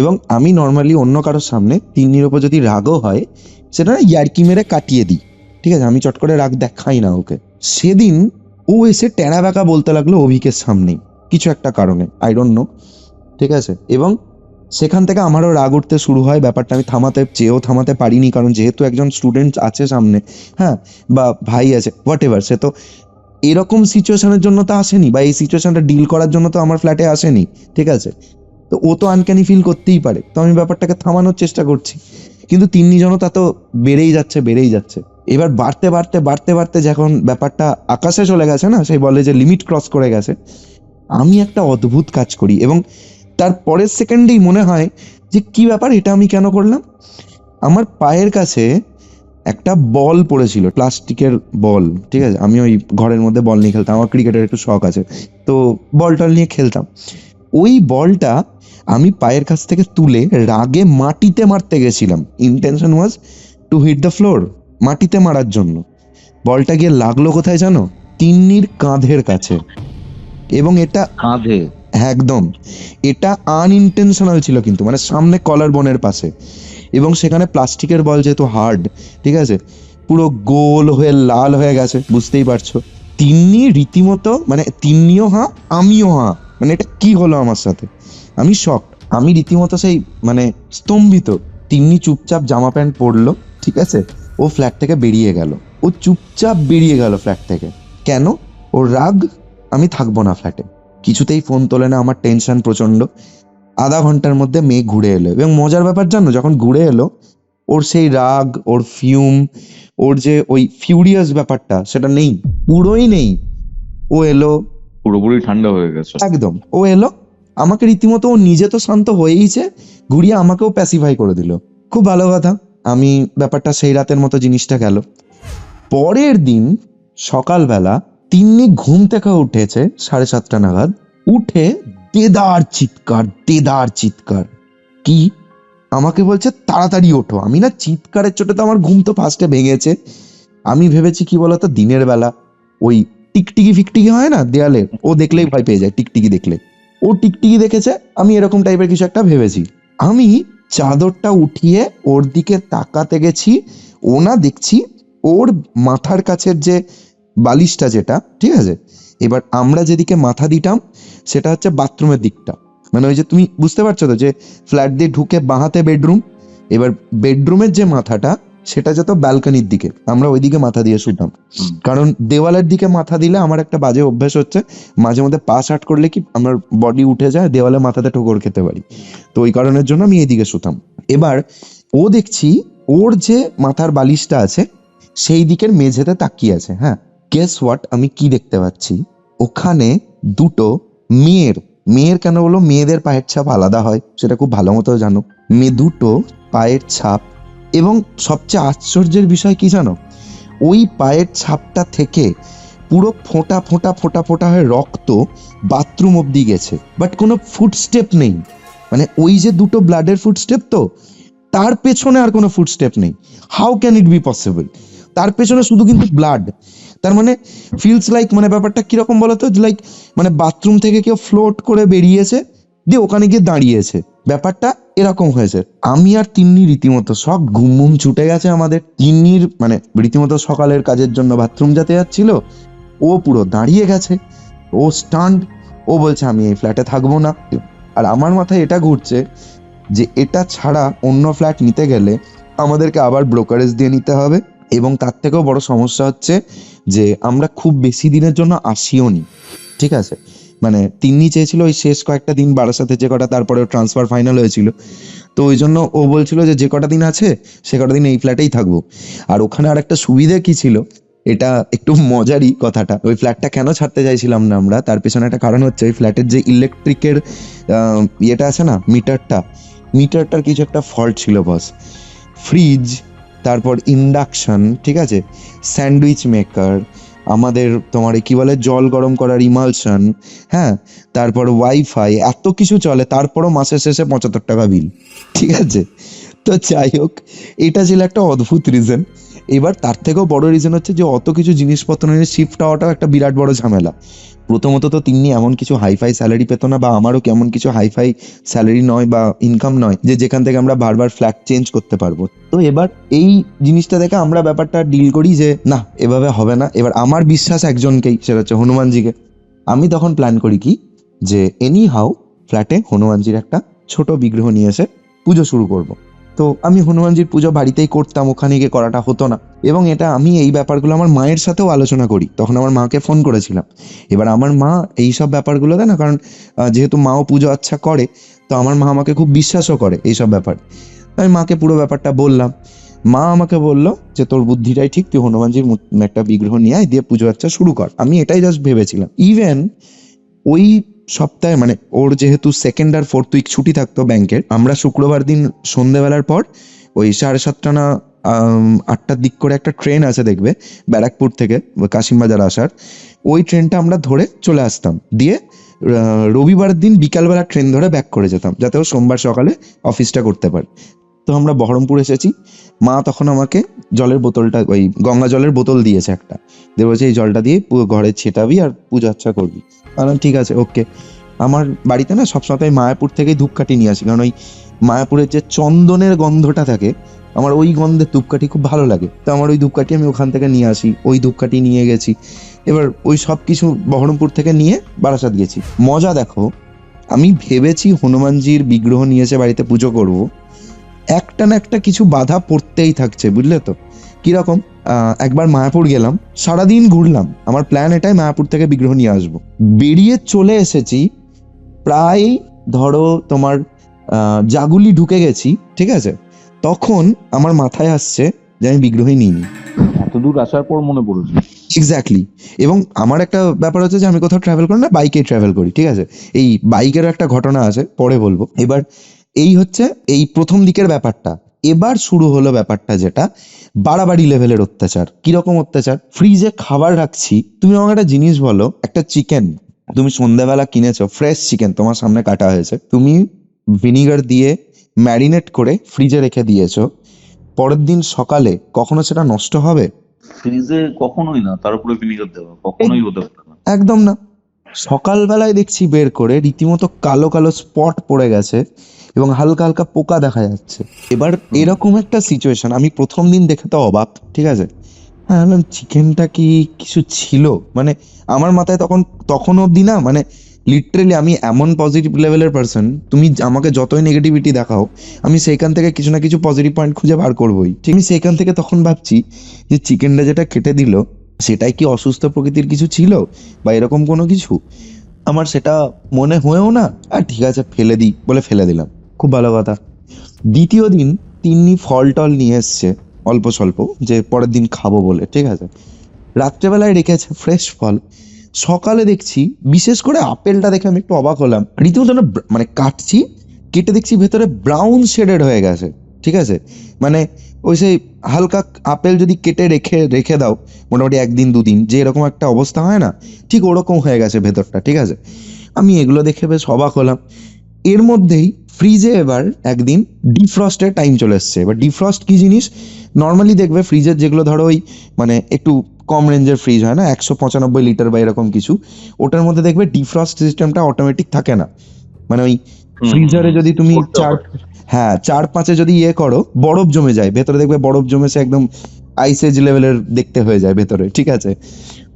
এবং আমি নর্মালি অন্য কারোর সামনে তিন্নির ওপর যদি রাগও হয় সেটা না ইয়ার্কি মেরে কাটিয়ে দিই, ঠিক আছে, আমি চট করে রাগ দেখাই না ওকে। সেদিন ও এসে টেরা বেঁকা বলতে লাগলো অভিকের সামনেই কিছু একটা কারণে, আই ডোন্ট নো, ঠিক আছে। এবং সেখান থেকে আমারও রাগ উঠতে শুরু হয়। ব্যাপারটা আমি থামাতে চেয়েও থামাতে পারিনি, কারণ যেহেতু একজন স্টুডেন্ট আছে সামনে, হ্যাঁ, বা ভাই আছে, হোয়াট এভার, সে তো এরকম সিচুয়েশনের জন্য তো আসেনি, বা এই সিচুয়েশনটা ডিল করার জন্য তো আমার ফ্ল্যাটে আসেনি, ঠিক আছে। তো ও তো আনক্যানি ফিল করতেই পারে। তো আমি ব্যাপারটাকে থামানোর চেষ্টা করছি, কিন্তু তিনজনতা তো বেড়েই যাচ্ছে বেড়েই যাচ্ছে। এবার বাড়তে বাড়তে বাড়তে বাড়তে যখন ব্যাপারটা আকাশে চলে গেছে না, সেই বলে যে লিমিট ক্রস করে গেছে, আমি একটা অদ্ভুত কাজ করি, এবং তার পরের সেকেন্ডেই মনে হয় যে কি ব্যাপার, এটা আমি কেন করলাম। আমার পায়ের কাছে একটা বল পড়েছিল, প্লাস্টিকের বল, ঠিক আছে। আমি ওই ঘরের মধ্যে বল নিয়ে খেলতাম, আমার ক্রিকেটের একটু শখ আছে, তো বল টল নিয়ে খেলতাম। ওই বলটা আমি পায়ের কাছ থেকে তুলে রাগে মাটিতে মারতে গেছিলাম। Intention was to hit the floor, মাটিতে মারার জন্য। বলটা গিয়ে লাগলো কোথায় জানো? তিন্নির কাঁধের কাছে। এবং এটা কাঁধে? একদম, এটা আনইনটেনশনাল ছিল, কিন্তু মানে সামনে কলার বোনের পাশে। এবং সেখানে প্লাস্টিকের বল যেহেতু হার্ড, ঠিক আছে, পুরো গোল হয়ে লাল হয়ে গেছে, বুঝতেই পারছো। তিন্নি রীতিমতো, মানে তিন্নিও হাঁ আমিও হাঁ, মানে এটা কি হলো আমার সাথে, আমি শক, আমি রীতিমতো সেই মানে স্তম্ভিত। তিন্নি চুপচাপ জামা প্যান্ট পরলো, ঠিক আছে, ও ফ্ল্যাট থেকে বেরিয়ে গেল, ও চুপচাপ বেরিয়ে গেল ফ্ল্যাট থেকে। কেন? ওর রাগ আমি থাকবো না ফ্ল্যাটে। কিছুতেই ফোন তোলে না, আমার টেনশন প্রচন্ড। আধা ঘন্টার মধ্যে মেয়ে ঘুরে এলো, এবং মজার ব্যাপার জানো, যখন ঘুরে এলো ওর সেই রাগ, ওর ফিউম, ওর যে ওই ফিউরিয়াস ব্যাপারটা সেটা নেই, পুরোই নেই। ও এলো পুরোপুরি ঠান্ডা হয়ে গেছে একদম। ও এলো আমাকে রীতিমতো, ও নিজে তো শান্ত হয়েইছে, ঘুরিয়ে আমাকেও প্যাসিফাই করে দিল। খুব ভালো কথা। আমি ব্যাপারটা সেই রাতের মতো জিনিসটা গেল। পরের দিন সকালবেলা তিন্নি ঘুম থেকে উঠেছে 7:30 নাগাদ, উঠে দেদার চিৎকার, দেদার চিৎকার। কি? আমাকে বলছে তাড়াতাড়ি ওঠো। আমি না চিৎকারের চোটে তো আমার ঘুম তো ফার্স্টে ভেঙেছে। আমি ভেবেছি কি বলতো, দিনের বেলা ওই টিকটিকি ফিকটিকি হয় না দেয়ালে, ও দেখলেই ভয় পেয়ে যায় টিকটিকি দেখলে, ও টিকটিকি দেখেছে, আমি এরকম টাইপের কিছু একটা ভেবেছি। আমি চাদরটা উঠিয়ে ওর দিকে তাকাতে গেছি, ও না দেখছি ওর মাথার কাছের যে বালিশটা যেটা, ঠিক আছে, এবার আমরা যেদিকে মাথা দিতাম সেটা হচ্ছে বাথরুমের দিকটা, মানে ওই যে তুমি বুঝতে পারছো তো যে ফ্ল্যাট দিয়ে ঢুকে বাঁহাতে বেডরুম, এবার বেডরুমের যে মাথাটা সেটা যেত ব্যালকনির দিকে, আমরা ওইদিকে মাথা দিয়ে শুতাম। কারণ দেওয়ালের দিকে মাথা দিলে আমার একটা বাজে অভ্যাস হচ্ছে, মাঝে মধ্যে পা শার্ট করলে কি আমার বডি উঠে যায়, দেওয়ালে মাথাতে ঠোকর খেতে পারি, তো ওই কারণের জন্য আমি এইদিকে শুতাম। এবার ও দেখছি ওর যে মাথার বালিশটা আছে সেই দিকের মেঝেতে তাকিয়ে আছে। হ্যাঁ, গেস হোয়াট, আমি কি দেখতে পাচ্ছি? ওখানে দুটো মেয়ের কেন বলো, মেয়েদের পায়ের ছাপ আলাদা হয় সেটা খুব ভালো মতো জানো, দুটো পায়ের ছাপ, এবং সবচেয়ে আশ্চর্যের বিষয় কি জানো, ওই পায়ের ছাপটা থেকে পুরো ফোঁটা ফোঁটা ফোঁটা ফোঁটা হয়ে রক্ত বাথরুম অব্দি গেছে, বাট কোনো ফুটস্টেপ নেই, মানে ওই যে দুটো ব্লাডের ফুটস্টেপ, তো তার পেছনে আর কোনো ফুটস্টেপ নেই। How can it be possible? তার পেছনে শুধু কিন্তু ব্লাড। তার মানে ফিলস লাইক, মানে ব্যাপারটা কিরকম বলতো, লাইক মানে বাথরুম থেকে কেউ ফ্লোট করে বেরিয়েছে দিয়ে ওখানে গিয়ে দাঁড়িয়েছে, ব্যাপারটা এরকম হয়েছে। আমি আর তিন্নি রীতিমতো সব ঘুম ছুটে গেছে আমাদের। তিন্নির মানে রীতিমতো সকালের কাজের জন্য বাথরুম যেতে যাচ্ছিল, ও পুরো দাঁড়িয়ে গেছে, ও স্টান্ড, ও বলছে আমি এই ফ্ল্যাটে থাকবো না। আর আমার মাথায় এটা ঘুরছে যে এটা ছাড়া অন্য ফ্ল্যাট নিতে গেলে আমাদেরকে আবার ব্রোকারেজ দিয়ে নিতে হবে, এবং তার থেকেও বড় সমস্যা হচ্ছে যে আমরা খুব বেশি দিনের জন্য আসিও নি, ঠিক আছে, মানে তিন্নি চেয়েছিল ওই শেষ কয়েকটা দিন বারাসাতে যে কটা, তারপরে ট্রান্সফার ফাইনাল হয়েছিল, তো ওই জন্য ও বলছিল যে কটা দিন আছে সে কটা দিন এই ফ্ল্যাটেই থাকবো। আর ওখানে আর একটা সুবিধা কি ছিল, এটা একটু মজারই কথাটা, ওই ফ্ল্যাটটা কেন ছাড়তে চাইছিলাম না আমরা, তার পেছনে একটা কারণ হচ্ছে ওই ফ্ল্যাটের যে ইলেকট্রিকের ইয়েটা আছে না, মিটারটার কিছু একটা ফল্ট ছিল বস। ফ্রিজ, তারপর ইন্ডাকশন, ঠিক আছে, স্যান্ডউইচ মেকার, আমাদের তোমার কি বলে জল গরম করার ইমালশন, হ্যাঁ, তারপর ওয়াইফাই, এত কিছু চলে, তারপরও মাসের শেষে 75 টাকা বিল, ঠিক আছে। তো যাই হোক, এটা ছিল একটা অদ্ভুত রিজন। এবার তার থেকেও বড় রিজন হচ্ছে যে অত কিছু জিনিসপত্র নিয়ে শিফট হওয়াটাও একটা বিরাট বড় ঝামেলা। প্রথমত তো তিন্নি এমন কিছু হাইফাই স্যালারি পেত না, বা আমারও কেমন কিছু হাইফাই স্যালারি নয় বা ইনকাম নয় যে যেখান থেকে আমরা বারবার ফ্ল্যাট চেঞ্জ করতে পারবো। তো এবার এই জিনিসটা দেখে আমরা ব্যাপারটা ডিল করি যে না, এভাবে হবে না। এবার আমার বিশ্বাস একজনকেই, সেটা হচ্ছে হনুমানজিকে। আমি তখন প্ল্যান করি কি যে এনি হাউ ফ্ল্যাটে হনুমানজির একটা ছোট বিগ্রহ নিয়ে এসে পুজো শুরু করব। তো আমি হনুমানজির পুজো বাড়িতেই করতাম, ওখানে গিয়ে করাটা হতো না। এবং এটা আমি এই ব্যাপারগুলো আমার মায়ের সাথেও আলোচনা করি, তখন আমার মাকে ফোন করেছিলাম। এবার আমার মা এইসব ব্যাপারগুলোতে না, কারণ যেহেতু মাও পুজো আচ্ছা করে, তো আমার মা আমাকে খুব বিশ্বাসও করে এইসব ব্যাপার। আমি মাকে পুরো ব্যাপারটা বললাম, মা আমাকে বললো যে তোর বুদ্ধিটাই ঠিক, তুই হনুমানজির একটা বিগ্রহ নিয়ে আয়, দিয়ে পুজো আচ্ছা শুরু কর। আমি এটাই জাস্ট ভেবেছিলাম। ইভেন ওই সপ্তাহে, মানে ওর যেহেতু 2nd আর 4th উইক ছুটি থাকতো ব্যাংকের, আমরা শুক্রবার দিন সন্ধ্যেবেলার পর ওই 7:30 না 8টার দিক করে একটা ট্রেন আছে দেখবে ব্যারাকপুর থেকে কাশিমবাজার আসার, ওই ট্রেনটা আমরা ধরে চলে আসতাম, দিয়ে রবিবার দিন বিকালবেলা ট্রেন ধরে ব্যাক করে যেতাম, যাতে ও সোমবার সকালে অফিসটা করতে পারে। তো আমরা বহরমপুর এসেছি, মা তখন আমাকে জলের বোতলটা, ওই গঙ্গা জলের বোতল দিয়েছে একটা, দিয়ে বলছে এই জলটা দিয়ে পুরো ঘরে ছেটাবি আর পূজা আচ্ছা করবি। বললাম ঠিক আছে, ওকে। আমার বাড়িতে না সবসময় মায়াপুর থেকেই ধূপকাঠি নিয়ে আসি, কারণ ওই মায়াপুরের যে চন্দনের গন্ধটা থাকে, আমার ওই গন্ধের ধূপকাঠি খুব ভালো লাগে। তো আমার ওই ধূপকাঠি আমি ওখান থেকে নিয়ে আসি, ওই ধূপকাঠি নিয়ে গেছি। এবার ওই সব কিছু বহরমপুর থেকে নিয়ে বারাসাত গেছি। মজা দেখো, আমি ভেবেছি হনুমানজির বিগ্রহ নিয়ে এসে বাড়িতে পুজো করব, একটা না একটা কিছু বাধা পড়তেই থাকছে, বুঝলে তো কিরকম। একবার মায়াপুর গেলাম, সারাদিন ঘুরলাম, আমার প্ল্যান এটাই মায়াপুর থেকে বিগ্রহ নিয়ে আসবো। বেরিয়ে চলে এসেছি, প্রায় ধরো তোমার জাগুলি ঢুকে গেছি, ঠিক আছে, তখন আমার মাথায় আসছে যে আমি বিগ্রহই নিইনি। এত দূর আসার পর মনে পড়েছে। এক্স্যাক্টলি। এবং আমার একটা ব্যাপার হচ্ছে যে আমি কোথাও ট্রাভেল করি না, বাইকে ট্রাভেল করি, ঠিক আছে। এই বাইকেরও একটা ঘটনা আছে, পরে বলবো। এবার এই হচ্ছে এই প্রথম দিকের ব্যাপারটা। এবার শুরু হলো ব্যাপারটা যেটা বাড়াবাড়ি লেভেলের অত্যাচার। কিরকম অত্যাচার? ফ্রিজে খাবার রাখছি, তুমি আমাকে একটা জিনিস বলো, একটা চিকেন তুমি সন্ধ্যাবেলা কিনেছো, ফ্রেশ চিকেন তোমার সামনে কাটা হয়েছে, তুমি ভিনিগার দিয়ে ম্যারিনেট করে ফ্রিজে রেখে দিয়েছো, পরের দিন সকালে কখনো সেটা নষ্ট হবে? ফ্রিজে কখনোই না, তার উপরে ভিনিগার দেওয়া কখনোই হতে পারে না। একদম না, সকালবেলায় দেখছি বের করে রীতিমতো কালো কালো স্পট পড়ে গেছে এবং হালকা হালকা পোকা দেখা যাচ্ছে। এবার এরকম একটা সিচুয়েশন, আমি প্রথম দিন দেখে তো অবাক, ঠিক আছে, হ্যাঁ বললাম চিকেনটা কি কিছু ছিল, মানে আমার মাথায় তখন অবধি না, মানে লিটারেলি আমি এমন পজিটিভ লেভেলের পার্সন, তুমি আমাকে যতই নেগেটিভিটি দেখাও আমি সেইখান থেকে কিছু না কিছু পজিটিভ পয়েন্ট খুঁজে বার করবোই। ঠিক, আমি সেইখান থেকে তখন ভাবছি যে চিকেনটা যেটা কেটে দিল সেটাই কি অসুস্থ প্রকৃতির কিছু ছিল বা এরকম কোনো কিছু, আমার সেটা মনে হয়েও না, আর ঠিক আছে ফেলে দিই বলে ফেলে দিলাম, খুব ভালো কথা। দ্বিতীয় দিন তিন্নি ফল টল নিয়ে এসছে অল্প স্বল্প, যে পরের দিন খাবো বলে, ঠিক আছে, রাত্রেবেলায় রেখেছে ফ্রেশ ফল। সকালে দেখছি, বিশেষ করে আপেলটা দেখে আমি একটু অবাক হলাম, রীতিমতো না মানে কাটছি, কেটে দেখছি ভেতরে ব্রাউন শেডেড হয়ে গেছে, ঠিক আছে, মানে ওই সেই হালকা আপেল যদি কেটে রেখে রেখে দাও মোটামুটি একদিন দুদিন যে এরকম একটা অবস্থা হয় না, ঠিক ওরকম হয়ে গেছে ভেতরটা, ঠিক আছে। আমি এগুলো দেখে বেশ অবাক হলাম। এর মধ্যেই ফ্রিজে এবার একদিন ডিফ্রস্টের টাইম চলে এসছে। এবার ডিফ্রস্ট কি জিনিস, নর্মালি দেখবে ফ্রিজের যেগুলো ধরো ওই মানে একটু কম রেঞ্জের ফ্রিজ হয় না, 195 লিটার বা এরকম কিছু, ওটার মধ্যে দেখবে ডিফ্রস্ট সিস্টেমটা অটোমেটিক থাকে না, মানে ওই ফ্রিজারে যদি তুমি চার পাঁচে যদি ইয়ে করো বরফ জমে যায় ভেতরে, দেখবে বরফ জমেছে একদম আইসেজ লেভেলের দেখতে হয়ে যায় ভেতরে, ঠিক আছে,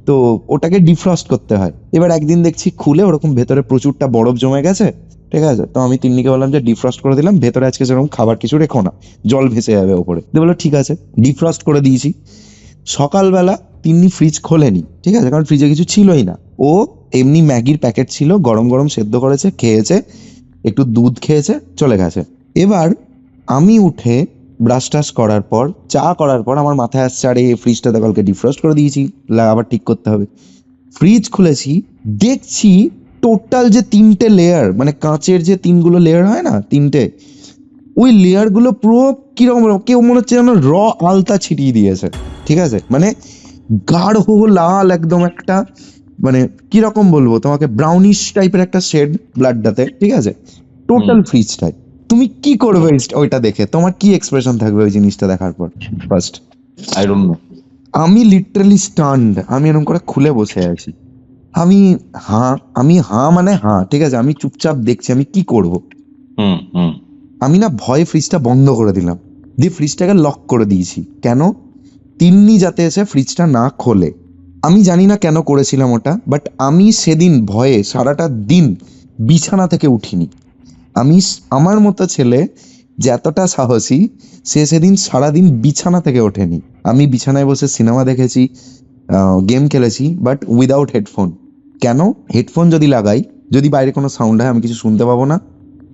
তো ওটাকে ডিফ্রস্ট করতে হয়। এবার একদিন দেখছি খুলে ওরকম ভেতরে প্রচুরটা বরফ জমে গেছে, ঠিক আছে, তো আমি তিন্নিকে বললাম যে ডিফ্রস্ট করে দিলাম, ভেতরে আজকে সেরকম খাবার কিছু রেখো না, জল ভেসে যাবে ওপরে। বললো ঠিক আছে, ডিফ্রস্ট করে দিয়েছি। সকালবেলা তিন্নি ফ্রিজ খোলেনি, ঠিক আছে, কারণ ফ্রিজে কিছু ছিলই না, ও এমনি ম্যাগির প্যাকেট ছিল গরম গরম সেদ্ধ করেছে, খেয়েছে, একটু দুধ খেয়েছে, চলে গেছে। এবার আমি উঠে ব্রাশ টাশ করার পর, চা করার পর আমার মাথায় আসছে আরে ফ্রিজটা তো কালকে ডিফ্রস্ট করে দিয়েছি, আবার ঠিক করতে হবে। ফ্রিজ খুলেছি, দেখছি টোটাল যে 3টে লেয়ার, মানে কাঁচের যে 3গুলো লেয়ার হয় না, 3টে, ওই লেয়ার গুলো পুরো কিরকম, কেউ মনে হচ্ছে যেন র আলতা ছিটিয়ে দিয়েছে, ঠিক আছে, মানে গাঢ় লাল একদম একটা, মানে কিরকম বলবো তোমাকে, ব্রাউনিশ টাইপের একটা শেড ব্লাডটাতে, ঠিক আছে, টোটাল ফ্রিজটাই। তুমি কি করবে ওইটা দেখে, তোমার কি এক্সপ্রেশন থাকবে ওই জিনিসটা দেখার পর? ফার্স্ট আই ডোন্ট নো, আমি লিটারালি স্টান্ড, আমি এরকম করে খুলে বসে আছি, আমি মানে ঠিক আছে, আমি চুপচাপ দেখছি আমি কি করব। আমি না ভয়ে ফ্রিজটা বন্ধ করে দিলাম, দিয়ে ফ্রিজটাকে লক করে দিয়েছি। কেন? তিন্নি যাতে এসে ফ্রিজটা না খোলে। আমি জানি না কেন করেছিলাম ওটা, বাট আমি সেদিন ভয়ে সারাটা দিন বিছানা থেকে উঠিনি। আমার মতো ছেলে যে এতটা সাহসী, সে সেদিন সারাদিন বিছানা থেকে ওঠেনি। আমি বিছানায় বসে সিনেমা দেখেছি, গেম খেলেছি, বাট উইদাউট হেডফোন। কেন? হেডফোন যদি লাগাই, যদি বাইরে কোনো সাউন্ড হয় আমি কিছু শুনতে পাবো না,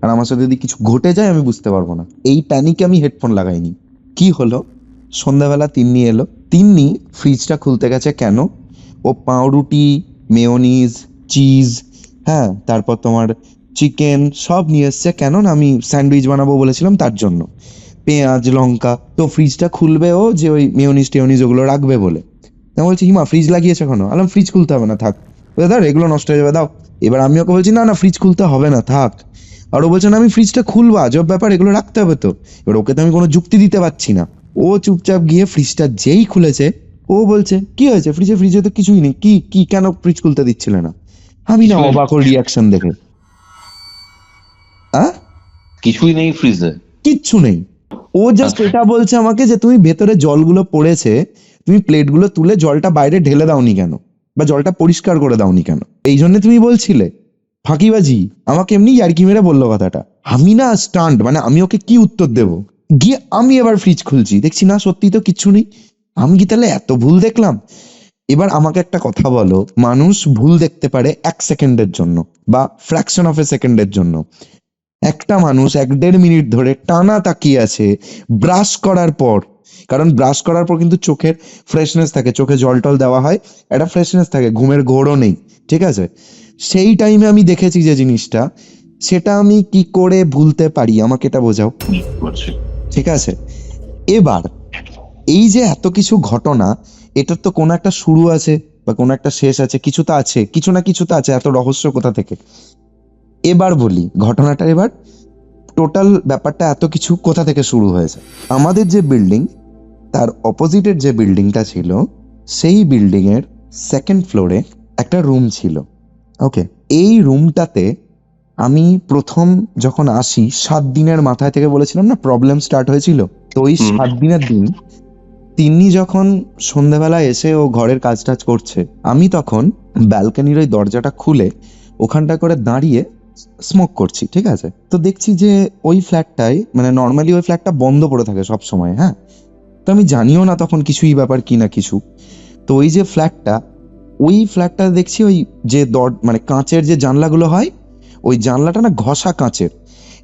আর আমার সাথে যদি কিছু ঘটে যায় আমি বুঝতে পারবো না। এই প্যানিকে আমি হেডফোন লাগাইনি। কি হলো, সন্ধ্যাবেলা তিন্নি এলো। তিন্নি ফ্রিজটা খুলতে গেছে কেন, ও পাউরুটি, মেয়োনিজ, চিজ, হ্যাঁ, তারপর তোমার চিকেন সব নিয়ে এসছে। কেন না, আমি স্যান্ডউইচ বানাবো বলেছিলাম তার জন্য, পেঁয়াজ লঙ্কা। তো ফ্রিজটা খুলবে ও, যে ওই মেয়োনিজ টেয়োনিজ ওগুলো রাখবে বলে। আমি বলছি হিমা ফ্রিজ লাগিয়েছে কেন? আলাম ফ্রিজ খুলতে হবে না, থাক। দাদা এগুলো নষ্ট হয়ে যাবে, দাও। এবার আমি ওকে বলছি না না ফ্রিজ খুলতে হবে না, থাক। আর ও বলছে না আমি ফ্রিজটা খুলবো, আজব ব্যাপার, এগুলো রাখতে হবে তো। এবার ওকে তো আমি কোনো যুক্তি দিতে পারছি না। ও চুপচাপ গিয়ে ফ্রিজটা যেই খুলেছে, ও বলছে কি হয়েছে ফ্রিজে তো কিছুই নেই, কি কেন ফ্রিজ খুলতে দিচ্ছিলে না? আমি না অবাক ওর রিয়াকশন দেখে, কিছুই নেই ফ্রিজে, কিচ্ছু নেই। ও জাস্ট এটা বলছে আমাকে যে তুমি ভেতরে জলগুলো পড়েছে, তুমি প্লেটগুলো তুলে জলটা বাইরে ঢেলে দাওনি কেন, বা জলটা পরিষ্কার করে দাওনি কেন, এই জন্য তুমি বলছিলে? ফাঁকিবাজি। আমাকে এমনি ইয়ার্কি মেরে বললো কথাটা। আমি না স্টান্ট, মানে আমি ওকে কি উত্তর দেব? গিয়ে আমি এবার ফ্রিজ খুলছি, দেখছি না সত্যি তো কিচ্ছু নেই। আমি কি তাহলে এত ভুল দেখলাম? এবার আমাকে একটা কথা বলো, মানুষ ভুল দেখতে পারে 1 সেকেন্ডের জন্য বা ফ্র্যাকশন অফ এ সেকেন্ডের জন্য। একটা মানুষ 1-1.5 মিনিট ধরে টানা তাকিয়ে আছে ব্রাশ করার পর, কারণ ব্রাশ করার পর কিন্তু চোখের ফ্রেশনেস থাকে, চোখে জল টল দেওয়া হয়, একটা ফ্রেশনেস থাকে, ঘুমের ঘোরও নেই, ঠিক আছে। সেই টাইমে আমি দেখেছি যে জিনিসটা, সেটা আমি কি করে ভুলতে পারি, আমাকে এটা বোঝাও, ঠিক আছে। এবার এই যে এত কিছু ঘটনা, এটার তো কোনো একটা শুরু আছে বা কোনো একটা শেষ আছে, কিছু তো আছে, কিছু না কিছু তো আছে, এত রহস্য কোথা থেকে? এবার বলি ঘটনাটা, এবার টোটাল ব্যাপারটা এত কিছু কোথা থেকে শুরু হয়েছে। আমাদের যে বিল্ডিং, তার অপোজিটের যে বিল্ডিংটা ছিল, সেই বিল্ডিং এর 2nd ফ্লোরে একটা রুম ছিল। ওকে, এই রুমটাতে আমি প্রথম যখন আসি 7 দিনের মাথায় থেকে বলেছিলাম না প্রবলেম স্টার্ট হয়েছিল, তো ওই 7 দিনের দিন তিনি যখন সন্ধ্যাবেলা এসে ও ঘরের কাজ টাজ করছে, আমি তখন ব্যালকনির ওই দরজাটা খুলে ওখানটা করে দাঁড়িয়ে স্মোক করছি, ঠিক আছে। তো দেখছি যে ওই ফ্ল্যাটটায় মানে নর্মালি ওই ফ্ল্যাটটা বন্ধ পড়ে থাকে সব সময়, হ্যাঁ। তো আমি জানিও না তখন কিছুই ব্যাপার কি না কিছু। তো ওই যে ফ্ল্যাটটা, ওই ফ্ল্যাটটা দেখছি ওই যে মানে কাঁচের যে জানলাগুলো হয়, ওই জানলাটা না ঘষা কাঁচের।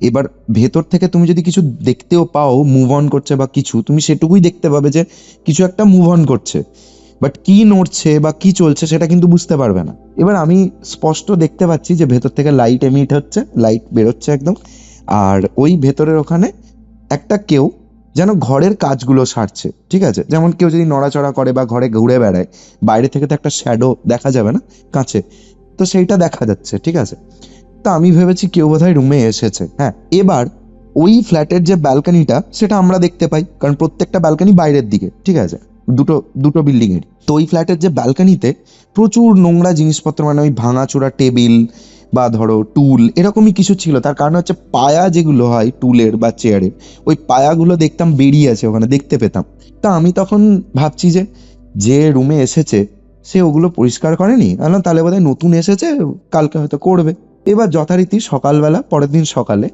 এবার ভেতর থেকে তুমি যদি কিছু দেখতেও পাও মুভ অন করছে বা কিছু, তুমি সেটুকুই দেখতে পাবে যে কিছু একটা মুভ অন করছে, বাট কি নড়ছে বা কি চলছে সেটা কিন্তু বুঝতে পারবে না। এবার আমি স্পষ্ট দেখতে পাচ্ছি যে ভেতর থেকে লাইট এমিট হচ্ছে, লাইট বেরোচ্ছে একদম, আর ওই ভেতরের ওখানে একটা কেউ যেন ঘরের কাজগুলো সারছে, ঠিক আছে। যেমন কেউ যদি নড়াচড়া করে বা ঘরে ঘুরে বেড়ায়, বাইরে থেকে তো একটা শ্যাডো দেখা যাবে না কাঁচে, তো সেইটা দেখা যাচ্ছে, ঠিক আছে। তো আমি ভেবেছি কেউ বোধহয় রুমে এসেছে, হ্যাঁ। এবার ওই ফ্ল্যাটের যে ব্যালকনিটা সেটা আমরা দেখতে পাই, কারণ প্রত্যেকটা ব্যালকনি বাইরের দিকে, ঠিক আছে, দুটো বিল্ডিং এর। তো ওই ফ্ল্যাটের যে ব্যালকনিতে প্রচুর নোংরা জিনিসপত্র, মানে ওই ভাঙাচোরা টেবিল বা ধরো টুল এরকমই কিছু ছিল। তার কারণ হচ্ছে পায়া যেগুলো হয় টুলের বা চেয়ারের, ওই পায়াগুলো দেখতাম বেরিয়ে আছে ওখানে, দেখতে পেতাম। তা আমি তখন ভাবছি যে রুমে এসেছে সে ওগুলো পরিষ্কার করেনি, তাহলে বোধহয় নতুন এসেছে, কালকে হয়তো করবে। এবার যথারীতি সকালবেলা পরের দিন সকালে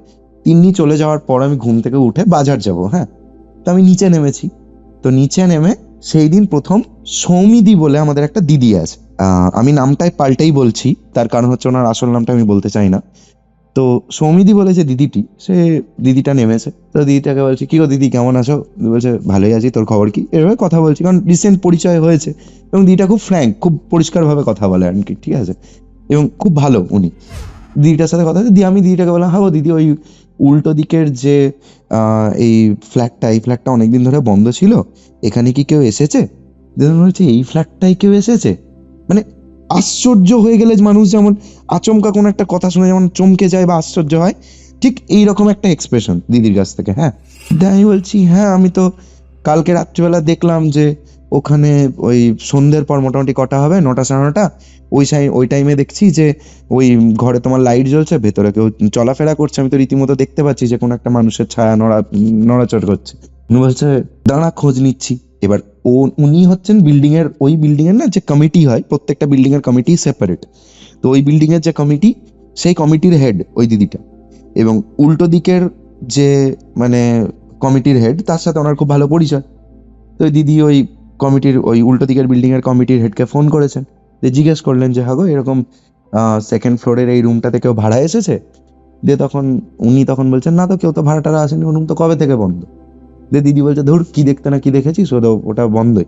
তিন্নি চলে যাওয়ার পর আমি ঘুম থেকে উঠে বাজার যাব, হ্যাঁ। তো আমি নিচে নেমেছি। তো নিচে নেমে সেই দিন প্রথম সৌমিদি বলে আমাদের একটা দিদি আছে, আমি নামটাই পাল্টেই বলছি, তার কারণ হচ্ছে ওনার আসল নামটা আমি বলতে চাই না। তো সৌমিদি বলে যে দিদিটি, সে দিদিটা নেমেছে। তো দিদিটাকে বলছি, কি গো দিদি কেমন আছো? বলছে ভালোই আছি, তোর খবর কি? এভাবে কথা বলছি, কারণ রিসেন্ট পরিচয় হয়েছে। এবং দিদিটা খুব ফ্র্যাঙ্ক, খুব পরিষ্কারভাবে কথা বলে আর কি, ঠিক আছে, এবং খুব ভালো উনি। দিদিটার সাথে কথা হচ্ছে, আমি দিদিটাকে বললাম, হ্যাঁ দিদি, ওই উল্টো দিকের যে এই ফ্ল্যাটটা অনেকদিন ধরে বন্ধ ছিল, এখানে কি কেউ এসেছে? দিদি বলছে, এই ফ্ল্যাটটাই কেউ এসেছে? মানে আশ্চর্য হয়ে গেলে মানুষ যেমন আচমকা কোনো একটা কথা শুনে যেমন চমকে যায় বা আশ্চর্য হয়, ঠিক এইরকম একটা এক্সপ্রেশন দিদির কাছ থেকে, হ্যাঁ। আমি বলছি, হ্যাঁ আমি তো কালকে রাত্রিবেলা দেখলাম যে ওখানে ওই সন্ধ্যের পর মোটামুটি কটা হবে, 9টা 9:30, ওই টাইমে দেখছি যে ওই ঘরে তোমার লাইট জ্বলছে, ভেতরে কেউ চলাফেরা করছে, আমি তো রীতিমতো দেখতে পাচ্ছি যে কোনো একটা মানুষের ছায়া নড়াচড় করছে। উনি বলছে, দাঁড়া খোঁজ নিচ্ছি। এবার উনি হচ্ছেন ওই বিল্ডিং এর না যে কমিটি হয়, প্রত্যেকটা বিল্ডিং এর কমিটি সেপারেট। তো ওই বিল্ডিং এর যে কমিটি, সেই কমিটির হেড ওই দিদিটা, এবং উল্টো দিকের যে মানে কমিটির হেড, তার সাথে ওনার খুব ভালো পরিচয়। তো ওই দিদি ওই কমিটির ওই উল্টো দিকের বিল্ডিং এর কমিটির হেডকে ফোন করেছেন, জিজ্ঞেস করলেন যে হাগো এরকম সেকেন্ড ফ্লোরের এই রুমটাতে কেউ ভাড়া এসেছে? দিয়ে উনি তখন বলছেন, না তো কেউ তো ভাড়াটারা আসেনি, রুম তো কবে থেকে বন্ধ। দিয়ে দিদি বলছে, ধুর কি দেখতে না কি দেখেছিস, ওটা বন্ধই।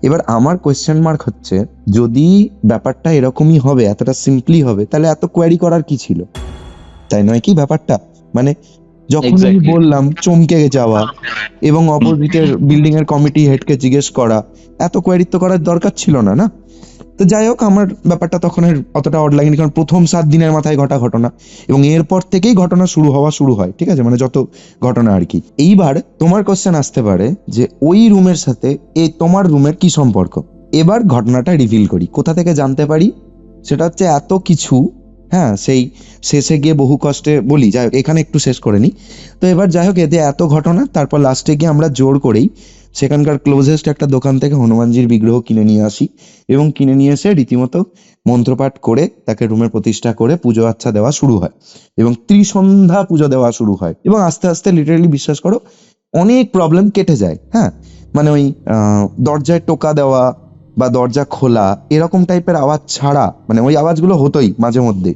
এবার আমার কোয়েশ্চেন মার্ক হচ্ছে, যদি ব্যাপারটা এরকমই হবে, এতটা সিম্পলি হবে, তাহলে এত কোয়ারি করার কি ছিল, তাই নয় কি ব্যাপারটা? মানে যখন আমি বললাম চমকে যাওয়া এবং অপোজিটের বিল্ডিং এর কমিটি হেডকে জিজ্ঞেস করা, এত কোয়ারি তো করার দরকার ছিল না, না? তো যাই হোক, আমার ব্যাপারটা তখন আর অতটা অড লাগেনি, কারণ প্রথম 7 দিনের মাথায় ঘটনা, এবং এরপর থেকেই ঘটনা শুরু হয়, ঠিক আছে, মানে যত ঘটনা আর কি। এইবার তোমার কোশ্চেন আসতে পারে যে ওই রুমের সাথে এই তোমার রুমের কি সম্পর্ক। এবার ঘটনাটা রিভিল করি, কোথা থেকে জানতে পারি সেটা হচ্ছে এত কিছু, হ্যাঁ, সেই শেষে গিয়ে বহু কষ্টে বলি, যাই হোক এখানে একটু শেষ করে নি। তো এবার যাই হোক, এতে এত ঘটনা, তারপর লাস্টে গিয়ে আমরা জোর করেই সেখানকার ক্লোজেস্ট একটা দোকান থেকে হনুমানজির বিগ্রহ কিনে নিয়ে আসি, এবং কিনে নিয়ে এসে রীতিমতো মন্ত্রপাঠ করে তাকে রুমে প্রতিষ্ঠা করে পুজো আচ্ছা দেওয়া শুরু হয়, এবং ত্রিসন্ধ্যা পুজো দেওয়া শুরু হয়, এবং আস্তে আস্তে লিটারালি বিশ্বাস করো অনেক প্রবলেম কেটে যায়, হ্যাঁ। মানে ওই দরজায় টোকা দেওয়া বা দরজা খোলা এরকম টাইপের আওয়াজ ছাড়া, মানে ওই আওয়াজগুলো হতোই মাঝে মধ্যে,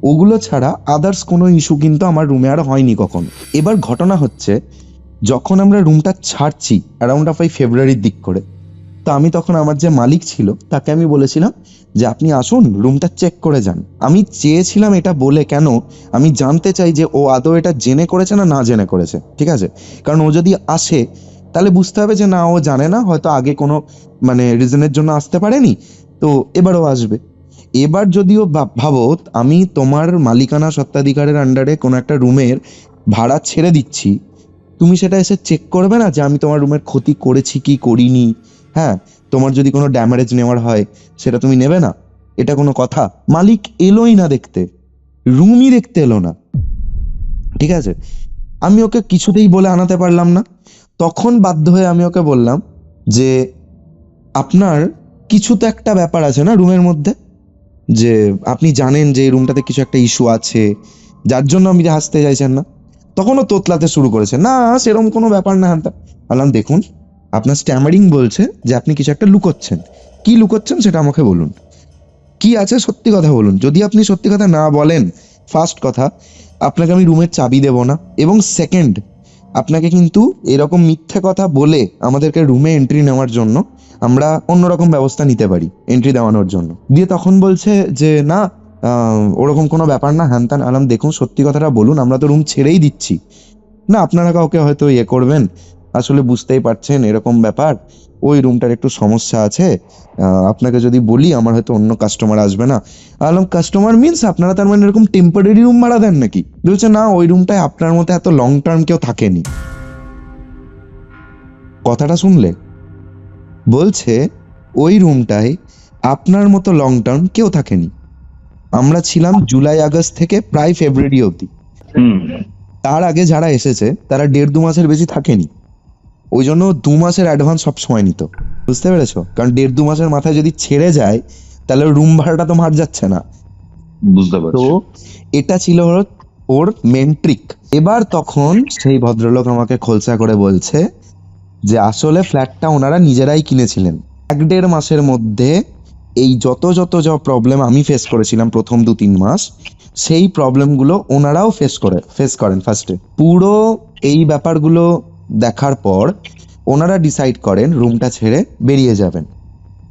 ওগুলো ছাড়া আদার্স কোনো ইস্যু কিন্তু আমার রুমে আর হয়নি কখনো। এবার ঘটনা হচ্ছে, যখন আমরা রুমটা ছাড়ছি অ্যারাউন্ড অফ ফেব্রুয়ারির দিক করে, তো আমি তখন আমার যে মালিক ছিল তাকে আমি বলেছিলাম যে আপনি আসুন রুমটা চেক করে যান। আমি চেয়েছিলাম এটা বলে, কেন, আমি জানতে চাই যে ও আদৌ এটা জেনে করেছে না জেনে করেছে, ঠিক আছে। কারণ ও যদি আসে তাহলে বুঝতে হবে যে না, ও জানে না, হয়তো আগে কোনো মানে রিজনের জন্য আসতে পারেনি, তো এবারও আসবে। এবার যদিও ভাবো আমি তোমার মালিকানা সত্ত্বাধিকারের আন্ডারে কোনো একটা রুমের ভাড়া ছেড়ে দিচ্ছি, তুমি সেটা এসে চেক করবে না যে আমি তোমার রুমের ক্ষতি করেছি কি করিনি, হ্যাঁ, তোমার যদি কোনো ড্যামেজ নেওয়ার হয় সেটা তুমি নেবে না। এটা কোনো কথা? মালিক এলোই না দেখতে, রুমই দেখতে এলো না, ঠিক আছে। আমি ওকে কিছুতেই বলে আনাতে পারলাম না। তখন বাধ্য হয়ে আমি ওকে বললাম যে আপনার কিছু তো একটা ব্যাপার আছে না রুমের মধ্যে, যে আপনি জানেন যে এই রুমটাতে কিছু একটা ইস্যু আছে যার জন্য আপনি আসতে চাইছেন না। তখনও তোতলাতে শুরু করেছে, না সেরকম কোনো ব্যাপার না। হ্যাঁ, বললাম দেখুন আপনার স্ট্যামারিং বলছে যে আপনি কিছু একটা লুকোচ্ছেন, কি লুকোচ্ছেন সেটা আমাকে বলুন, কি আছে সত্যি কথা বলুন। যদি আপনি সত্যি কথা না বলেন, ফার্স্ট কথা আপনাকে আমি রুমের চাবি দেব না, এবং সেকেন্ড আপনাকে কিন্তু এরকম মিথ্যে কথা বলে আমাদেরকে রুমে এন্ট্রি নেওয়ার জন্য আমরা অন্যরকম ব্যবস্থা নিতে পারি এন্ট্রি দেওয়ানোর জন্য। দিয়ে তখন বলছে যে না ওরকম কোনো ব্যাপার না, হ্যান ত্যান। আলাম দেখুন সত্যি কথাটা বলুন, আমরা তো রুম ছেড়েই দিচ্ছি না, আপনারা কাউকে হয়তো ইয়ে করবেন, আসলে বুঝতেই পারছেন এরকম ব্যাপার, ওই রুমটার একটু সমস্যা আছে, আপনাকে যদি বলি আমার হয়তো অন্য কাস্টমার আসবে না। আলাম কাস্টমার মিনস আপনারা তার মানে এরকম টেম্পোরারি রুম ভাড়া দেন নাকি? বলছে না ওই রুমটায় আপনার মতো এত লং টার্ম কেউ থাকেনি। কথাটা শুনলে বলছে ওই রুমটায় আপনার মতো লং টার্ম কেউ থাকেনি, আমরা ছিলাম জুলাই আগস্ট থেকে প্রায় ফেব্রুয়ারি অবধি, তার আগে যারা এসেছে তারা 1.5-2 মাসের বেশি থাকেনি, ওই জন্য 2 মাসের অ্যাডভান্স সব সময় নিত, বুঝতে পেরেছো? কারণ 1.5-2 মাসের মাথায় যদি ছেড়ে যায় তাহলে রুম ভাড়াটা তো মার যাচ্ছে না। বুঝতে তো পারছি। এটা ছিল ওর মেন ট্রিক। এবার তখন সেই ভদ্রলোক আমাকে খোলসা করে বলছে যে আসলে ফ্ল্যাটটা ওনারা নিজেরাই কিনেছিলেন, 1-1.5 মাসের মধ্যে এই যত প্রবলেম আমি ফেস করেছিলাম প্রথম 2-3 মাস, সেই প্রবলেমগুলো ওনারাও ফেস করেন ফার্স্টে। পুরো এই ব্যাপারগুলো দেখার পর ওনারা ডিসাইড করেন রুমটা ছেড়ে বেরিয়ে যাবেন,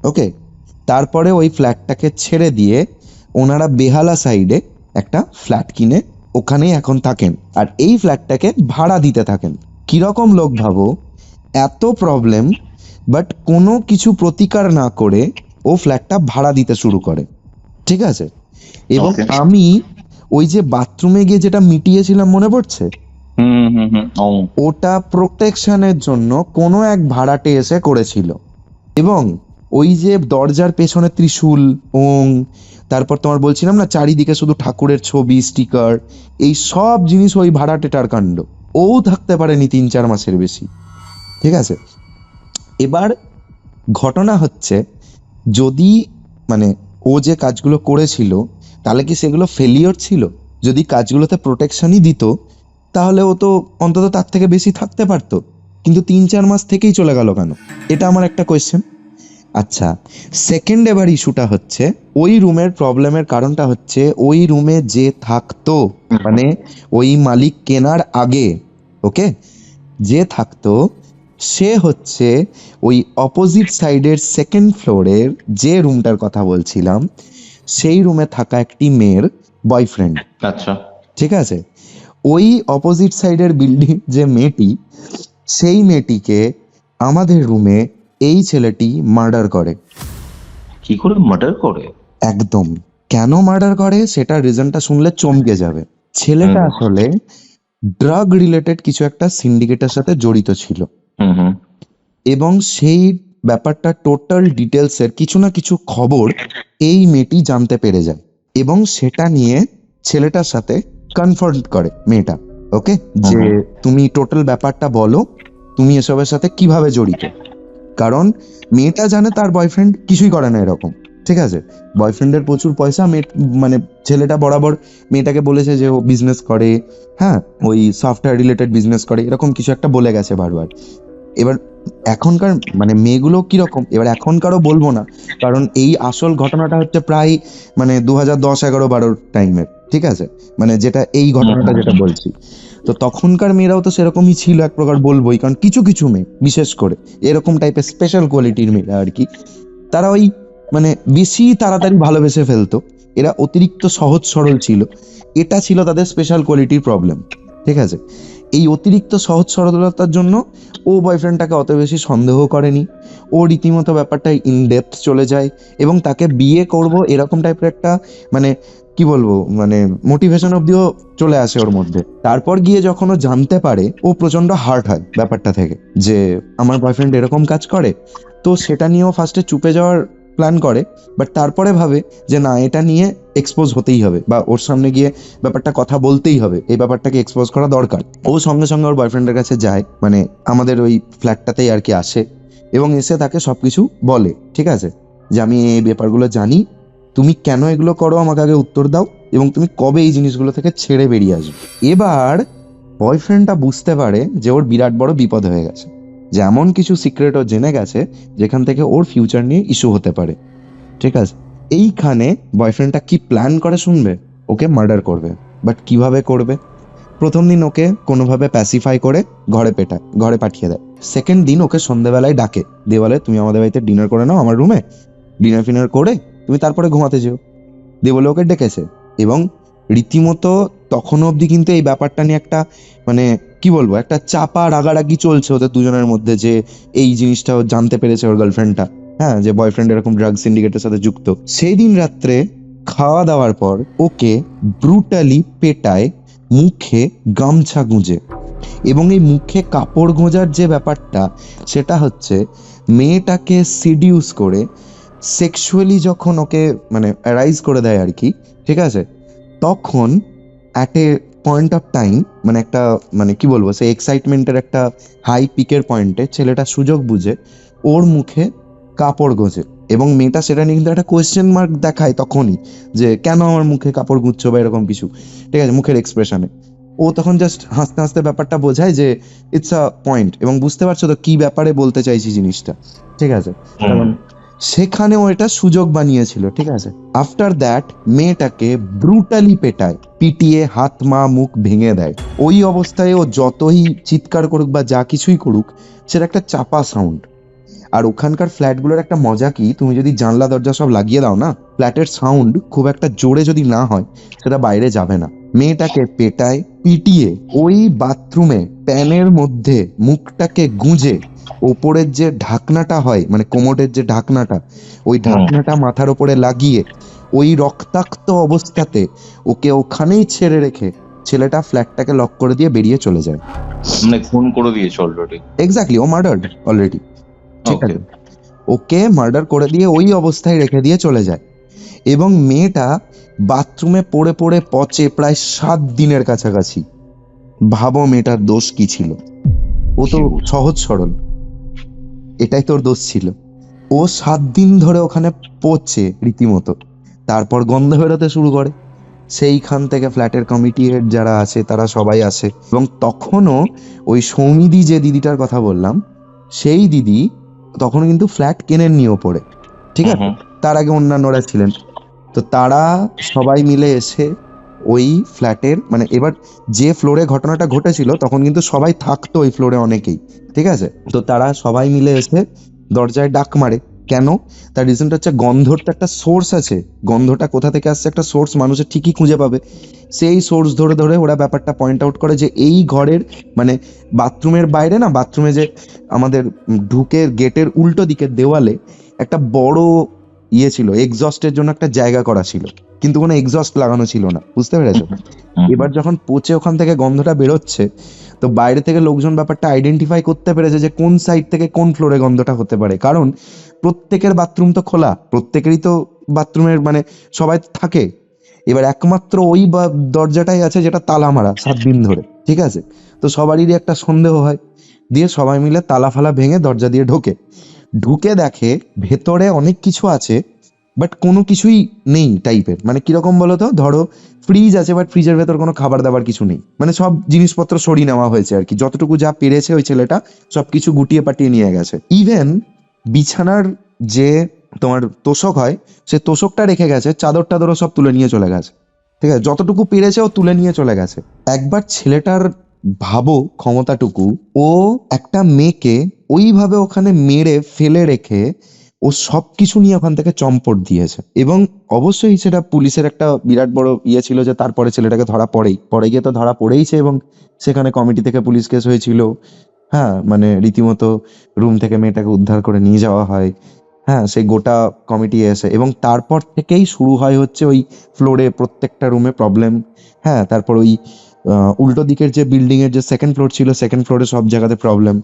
ওকে। তারপরে ওই ফ্ল্যাটটাকে ছেড়ে দিয়ে ওনারা বেহালা সাইডে একটা ফ্ল্যাট কিনে ওখানেই এখন থাকেন, আর এই ফ্ল্যাটটাকে ভাড়া দিতে থাকেন। কিরকম লোক ভাবো, এত প্রবলেম বাট কোনো কিছু প্রতিকার না করে ও ফ্ল্যাটটা ভাড়া দিতে শুরু করে, ঠিক আছে। এবং Okay. আমি ওই যে বাথরুমে গিয়ে যেটা মিটিয়েছিলাম মনে পড়ছে, ওটা প্রোটেকশনের জন্য কোনো এক ভাড়াটে এসে করেছিল। এবং ওই যে দরজার পেছনে ত্রিশূল, ওং, তারপর তোমার বলছিলাম না চারিদিকে শুধু ঠাকুরের ছবি, স্টিকার, এই সব জিনিস ওই ভাড়াটেটার কাণ্ড। ও থাকতে পারেনি 3-4 মাসের বেশি, ঠিক আছে। এবার ঘটনা হচ্ছে যদি মানে ও যে কাজগুলো করেছিল তাহলে কি সেগুলো ফেলিওর ছিল? যদি কাজগুলোতে প্রোটেকশনই দিত তাহলে ও তো অন্তত তার থেকে বেশি থাকতে পারতো, কিন্তু 3-4 মাস থেকেই চলে গেল কেন? এটা আমার একটা কোয়েশ্চেন। আচ্ছা, সেকেন্ড এবার ইস্যুটা হচ্ছে ওই রুমের প্রবলেমের কারণটা হচ্ছে ওই রুমে যে থাকতো, মানে ওই মালিক কেনার আগে, ওকে, যে থাকতো সে হচ্ছে ওই অপোজিট সাইডের সেকেন্ড ফ্লোরের যে রুমটার কথা বলছিলাম সেই রুমে থাকা একটি মেয়ের বয়ফ্রেন্ড। আচ্ছা, ঠিক আছে। ওই অপোজিট সাইডের বিল্ডিং যে মেয়েটি, সেই মেয়েটিকে আমাদের রুমে এই ছেলেটি মার্ডার করে। কি করে মার্ডার করে? একদম। কেন মার্ডার করে সেটা রিজনটা শুনলে চমকে যাবে। ছেলেটা আসলে ড্রাগ রিলেটেড কিছু একটা সিন্ডিকেটের সাথে জড়িত ছিল, এবং সেই ব্যাপারটা টোটাল ডিটেলসের কিছু না কিছু খবর এই মেয়েটি জানতে পেরে যায়, এবং সেটা নিয়ে ছেলেটার সাথে কনফার্ম করে মেয়েটা, ওকে, যে তুমি টোটাল ব্যাপারটা বলো, তুমি এসবের সাথে কিভাবে জড়িত। কারণ মেয়েটা জানে তার বয়ফ্রেন্ড কিছুই করে না এরকম, ঠিক আছে। বয়ফ্রেন্ডের প্রচুর পয়সা, মানে ছেলেটা বরাবর মেয়েটাকে বলেছে যে ও বিজনেস করে, হ্যাঁ, ওই সফটওয়্যার রিলেটেড বিজনেস করে, এরকম কিছু একটা বলে গেছে বারবার। এবার এখনকার মানে মেয়েগুলো কিরকম, এবার এখনকারও বলবো না, কারণ এই আসল ঘটনাটা হচ্ছে প্রায় মানে 2010-11-12 টাইমের, ঠিক আছে, মানে যেটা এই ঘটনাটা যেটা বলছি। তো তখনকার মেয়েরাও তো সেরকমই ছিল এক প্রকার বলবোই, কারণ কিছু কিছু মেয়ে বিশেষ করে এরকম টাইপের স্পেশাল কোয়ালিটির মেয়েরা আর কি, তারা ওই মানে বেশি তাড়াতাড়ি ভালোবেসে ফেলতো, এরা অতিরিক্ত সহজ সরল ছিল, এটা ছিল তাদের স্পেশাল কোয়ালিটির প্রবলেম, ঠিক আছে। এই অতিরিক্ত সহজ সরলতার জন্য ও বয়ফ্রেন্ডটাকে অত বেশি সন্দেহ করেনি, ও রীতিমতো ব্যাপারটা ইন ডেপথ চলে যায়, এবং তাকে বিয়ে করব এরকম টাইপের একটা মানে কি বলবো মানে মোটিভেশন অব্দিও চলে আসে ওর মধ্যে। তারপর গিয়ে যখন ও জানতে পারে, ও প্রচন্ড হার্ট হয় ব্যাপারটা থেকে, যে আমার বয়ফ্রেন্ড এরকম কাজ করে। তো সেটা নিয়েও ফার্স্টে চুপে যাওয়ার প্ল্যান করে, বাট তারপরে ভাবে যে না, এটা নিয়ে এক্সপোজ হতেই হবে বা ওর সামনে গিয়ে ব্যাপারটা কথা বলতেই হবে, এই ব্যাপারটাকে এক্সপোজ করা দরকার। ও সঙ্গে সঙ্গে ওর বয়ফ্রেন্ডের কাছে যায়, মানে আমাদের ওই ফ্ল্যাটটাতেই আর কি আসে, এবং এসে তাকে সবকিছু বলে, ঠিক আছে, যে আমি এই ব্যাপারগুলো জানি, তুমি কেন এগুলো করো আমাকে আগে উত্তর দাও, এবং তুমি কবে এই জিনিসগুলো থেকে ছেড়ে বেরিয়ে আসবে। এবার বয়ফ্রেন্ডটা বুঝতে পারে যে ওর বিরাট বড় বিপদ হয়ে গেছে, যে এমন কিছু সিক্রেট ও জেনে গেছে যেখান থেকে ওর ফিউচার নিয়ে ইস্যু হতে পারে, ঠিক আছে। এইখানে বয়ফ্রেন্ডটা কি প্ল্যান করে শুনবে, ওকে মার্ডার করবে। বাট কিভাবে করবে? প্রথম দিন ওকে কোনোভাবে প্যাসিফাই করে ঘরে পাঠিয়ে দেয়। সেকেন্ড দিন ওকে সন্ধ্যেবেলায় ডাকে, দিয়ে বলে তুমি আমাদের বাড়িতে ডিনার করে নাও, আমার রুমে ডিনার ফিনার করে তুমি তারপরে ঘুমাতে যেও, দিয়ে বলে ওকে ডেকেছে। এবং রীতিমতো তখনও অবধি কিন্তু এই ব্যাপারটা নিয়ে একটা, মানে কি বলবো, একটা চাপা রাগারাগি চলছে ওদের দুজনের মধ্যে, যে এই জিনিসটা ও জানতে পেরেছে ওর গার্লফ্রেন্ডটা, হ্যাঁ, যে বয়ফ্রেন্ড এরকম ড্রাগ সিন্ডিকেটের সাথে যুক্ত। সেই দিন রাত্রে খাওয়া দাওয়ার পর ওকে ব্রুটালি পেটায়, মুখে গামছা গুঁজে। এবং এই মুখে কাপড় গোঁজার যে ব্যাপারটা, সেটা হচ্ছে মেয়েটাকে সিডিউস করে সেক্সুয়ালি যখন ওকে মানে অ্যারাইজ করে দেয় আর কি, ঠিক আছে, তখন at a point of time, মানে একটা, মানে কি বলবো, সেই এক্সাইটমেন্টের একটা হাই পিকের পয়েন্টে ছেলেটা সুযোগ বুঝে ওর মুখে কাপড় গোঁজে। এবং মেয়েটা সেটা নিয়ে কিন্তু একটা কোয়েশ্চেন মার্ক দেখায় তখনই, যে কেন আমার মুখে কাপড় গুঁজছো বা এরকম কিছু, ঠিক আছে, মুখের এক্সপ্রেশনে। ও তখন জাস্ট হাসতে হাসতে ব্যাপারটা বোঝায় যে ইটস আ পয়েন্ট, এবং বুঝতে পারছো তো কি ব্যাপারে বলতে চাইছি জিনিসটা, ঠিক আছে, কারণ সেখানে ও এটা সুযোগ বানিয়েছিল, ঠিক আছে। আফটার দ্যাট মেয়েটাকে ব্রুটালি পেটায়, পিটিয়ে হাত মা মুখ ভেঙে দেয়। ওই অবস্থায় ও যতই চিৎকার করুক বা যা কিছুই করুক, সেটা একটা চাপা সাউন্ড। আর ওখানকার ফ্ল্যাটগুলোর একটা মজা কি, তুমি যদি জানলা দরজা সব লাগিয়ে দাও না, ফ্ল্যাটের সাউন্ড খুব একটা জোরে যদি না হয়, সেটা বাইরে যাবে না। মেয়েটাকে পেটায়, পিটিয়ে ওই বাথরুমে প্যানের মধ্যে মুখটাকে গুঁজে, ওপরের যে ঢাকনাটা হয়, মানে কোমরের যে ঢাকনাটা, ওই ঢাকনাটা মাথার ওপরে লাগিয়ে ওই রক্তাক্ত অবস্থাতে ওকে ওখানেই ছেড়ে রেখে ছেলেটা ফ্ল্যাটটাকে লক করে দিয়ে বেরিয়ে চলে যায়। মানে খুন করে দিয়েছে অলরেডি। এক্স্যাক্টলি, ও মার্ডার্ড অলরেডি, ঠিক আছে। ওকে মার্ডার করে দিয়ে ওই অবস্থায় রেখে দিয়ে চলে যায়। এবং মেয়েটা বাথরুমে পড়ে পড়ে পচে প্রায় 7 দিনের কাছাকাছি। ভাবো মেয়েটার দোষ কি ছিল? ও তো সহজ সরল, এটাই তোর দোষ ছিল। ও 7 দিন ধরে ওখানে পচে রীতিমতো, তারপর গন্ধ বেরোতে শুরু করে। সেইখান থেকে ফ্ল্যাটের কমিটি হেড যারা আছে তারা সবাই আসে, এবং তখনও ওই সৌমিদি যে দিদিটার কথা বললাম, সেই দিদি তখন কিন্তু ফ্ল্যাট কেনেননি ওপরে, ঠিক আছে, তার আগে অন্যান্যরা ছিলেন। তো তারা সবাই মিলে এসে ওই ফ্ল্যাটের, মানে এবার যে ফ্লোরে ঘটনাটা ঘটেছিল তখন কিন্তু সবাই থাকতো ওই ফ্লোরে অনেকেই, ঠিক আছে। তো তারা সবাই মিলে এসে দরজায় ডাক মারে। কেন? তার রিজনটা হচ্ছে গন্ধর তো একটা সোর্স আছে, গন্ধটা কোথা থেকে আসছে একটা সোর্স মানুষের ঠিকই খুঁজে পাবে। সেই সোর্স ধরে ধরে ওরা ব্যাপারটা পয়েন্ট আউট করে যে এই ঘরের, মানে বাথরুমের বাইরে না, বাথরুমে যে আমাদের ঢুকে গেটের উল্টো দিকের দেওয়ালে একটা বড় ইয়ে ছিল, এক্সস্টের জন্য একটা জায়গা করা ছিল, কিন্তু কোনো এক্সস্ট লাগানো ছিল না, বুঝতে পেরেছো? এবার যখন পচে ওখান থেকে গন্ধটা বেরোচ্ছে, তো বাইরে থেকে লোকজন ব্যাপারটা আইডেন্টিফাই করতে পেরেছে যে কোন সাইড থেকে কোন ফ্লোরে গন্ধটা হতে পারে। কারণ প্রত্যেকের বাথরুম তো খোলা, প্রত্যেকেরই তো বাথরুমের, মানে সবাই থাকে। এবার একমাত্র ওই দরজাটাই আছে যেটা তালা মারা 7 দিন ধরে, ঠিক আছে। তো সবারই একটা সন্দেহ হয়, দিয়ে সবাই মিলে তালা ফালা ভেঙে দরজা দিয়ে ঢুকে দেখে ভেতরে অনেক কিছু আছে, বাট কোনো কিছুই নেই টাইপের। মানে কিরকম বলতো, ধরো ফ্রিজ আছে, বাট ফ্রিজের ভেতর কোনো খাবার দাবার কিছু নেই, মানে সব জিনিসপত্র সরিয়ে নেওয়া হয়েছে আর কি, যতটুকু যা পেরেছে ওই ছেলেটা সবকিছু গুটিয়ে পাটিয়ে নিয়ে গেছে। ইভেন বিছানার যে তোমার তোষক হয়, সে তোষকটা রেখে গেছে, চাদর টাদরও সব তুলে নিয়ে চলে গেছে, ঠিক আছে, যতটুকু পেরেছে ও তুলে নিয়ে চলে গেছে। একবার ছেলেটার ভাবো ক্ষমতাটুকু, ও একটা মেয়েকে ওইভাবে ওখানে মেরে ফেলে রেখে ও সবকিছু নিয়ে ওখান থেকে চম্পট দিয়েছে। এবং অবশ্যই সেটা পুলিশের একটা বিরাট বড় ইয়ে ছিল যে তারপরে ছেলেটাকে ধরা পড়ে গিয়ে তো ধরা পড়েইছে, এবং সেখানে কমিটি থেকে পুলিশ কেস হয়েছিল। হ্যাঁ, মানে রীতিমতো রুম থেকে মেয়েটাকে উদ্ধার করে নিয়ে যাওয়া হয়, হ্যাঁ, সেই গোটা কমিটি এসে, এবং তারপর থেকেই শুরু হয় হচ্ছে ওই ফ্লোরে প্রত্যেকটা রুমে প্রবলেম। হ্যাঁ, তারপর ওই উল্টো দিকের যে বিল্ডিং এর যে সেকেন্ড ফ্লোর ছিল, সেকেন্ড ফ্লোরে সব জায়গাতে প্রবলেম।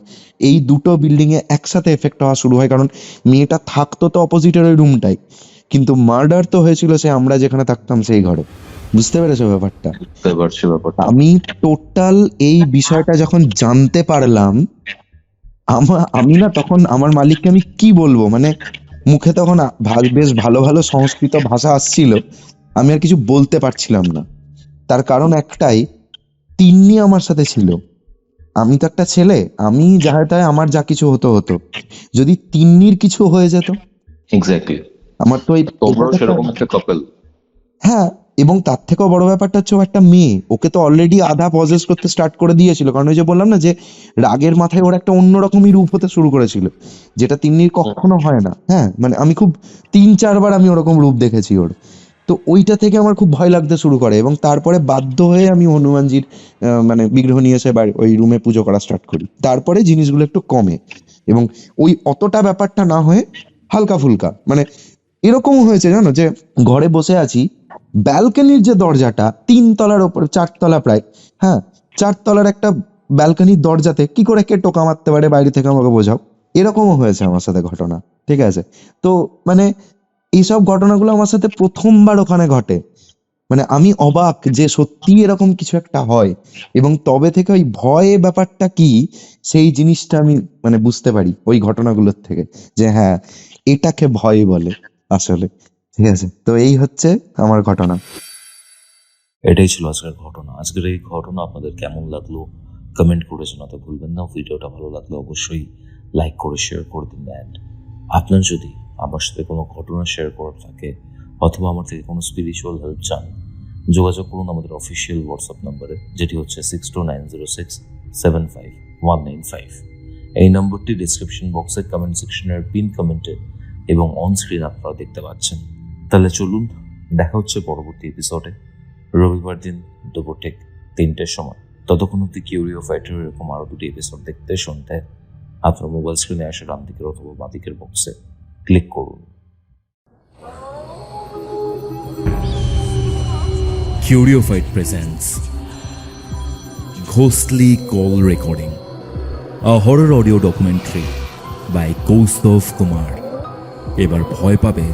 এই দুটো বিল্ডিং এ একসাথে এফেক্ট হওয়া শুরু হয়, কারণ মেয়েটা থাকতো তো অপোজিটের ওই রুমটাই, কিন্তু মার্ডার তো হয়েছিল সে আমরা যেখানে থাকতাম সেই ঘরে। বুঝতে পেরেছো ব্যাপারটা? বুঝতে পারছি ব্যাপারটা। আমি টোটাল এই বিষয়টা যখন জানতে পারলাম, আমি না তখন আমার মালিককে আমি কি বলবো, মানে মুখে তখন বেশ ভালো ভালো সংস্কৃত ভাষা আসছিল, আমি আর কিছু বলতে পারছিলাম না। তার কারণ একটাই, তিন্নি আমার সাথে ছিল, আমি তো একটা ছেলে, আমি যাহার তাই আমার যা কিছু হতো হতো, যদি তিন্নির কিছু হয়ে যেত, এক্স্যাক্টলি, আমার তো তোমরাও সেরকম একটা কাপল। হ্যাঁ, এবং তার থেকেও বড় ব্যাপারটা হচ্ছে ও একটা মেয়ে, ওকে তো অলরেডি আধা পজেস করতে স্টার্ট করে দিয়েছিল, কারণ ওই যে বললাম না যে রাগের মাথায় ওর একটা অন্যরকমই রূপ হতে শুরু করেছিল, যেটা তিন্নির কখনো হয় না। হ্যাঁ, মানে আমি খুব 3-4 বার আমি ওরকম রূপ দেখেছি ওর। তো ওইটা থেকে আমার খুব ভয় লাগতে শুরু করে, এবং তারপরে বাধ্য হয়ে আমি হনুমানজির মানে বিগ্রহ নিয়ে এসে ওই রুমে পুজো করা স্টার্ট করি। তারপরে জিনিসগুলো একটু কমে, এবং ওই অতটা ব্যাপারটা না হয়ে হালকা ফুলকা, মানে এরকম হয়েছে জানো, যে ঘরে বসে আছি, ব্যালকনির যে দরজাটা 3 তলার ওপর, 4 তলা প্রায়, হ্যাঁ 4 তলার একটা ব্যালকনির দরজাতে কি করে কে টোকা মারতে পারে বাইরে থেকে, আমাকে বোঝাও। এরকমও হয়েছে আমার সাথে ঘটনা, ঠিক আছে? তো মানে এইসব ঘটনাগুলো আমার সাথে প্রথমবার ওখানে ঘটে, মানে আমি অবাক যে সত্যি এরকম কিছু একটা হয়, এবং তবে থেকে ওই ভয় ব্যাপারটা কি, সেই জিনিসটা আমি মানে বুঝতে পারি ওই ঘটনাগুলোর থেকে, যে হ্যাঁ এটাকে ভয় বলে আসলে। ঠিক আছে, তো এই হচ্ছে আমার ঘটনা। এটাই ছিল আজকের ঘটনা। আজকের এই ঘটনা আপনাদের কেমন লাগলো কমেন্ট করে জানাতে ভুলবেন না। ভিডিওটা ভালো লাগলে অবশ্যই লাইক করে শেয়ার করে দিন। অ্যান্ড আপনার যদি আমার সাথে কোনো ঘটনা শেয়ার করার থাকে, অথবা আমার থেকে কোনো স্পিরিচুয়াল হেল্প চান, যোগাযোগ করুন আমাদের অফিসিয়াল হোয়াটসঅ্যাপ নাম্বারে, যেটি হচ্ছে 6290675195। এই নম্বরটি ডিসক্রিপশন বক্সে, কমেন্ট সেকশনের পিন কমেন্টে এবং অন স্ক্রিন আপনারা দেখতে পাচ্ছেন। তাহলে চলুন, দেখা হচ্ছে পরবর্তী এপিসোডে রবিবার দিন দুপুর ঠিক 3টের সময়। ততক্ষণ অব্দি কিউরিও ফাইটার এরকম আরো 2টি এপিসোড দেখতে শুনতে আপনার মোবাইল স্ক্রিনে আসে ডান দিকের অথবা বাঁ দিকের বক্সে ক্লিক করুন। Curiophied presents Ghostly Call Recording, a horror audio documentary by Kaustav Kumar. এবার ভয় পাবে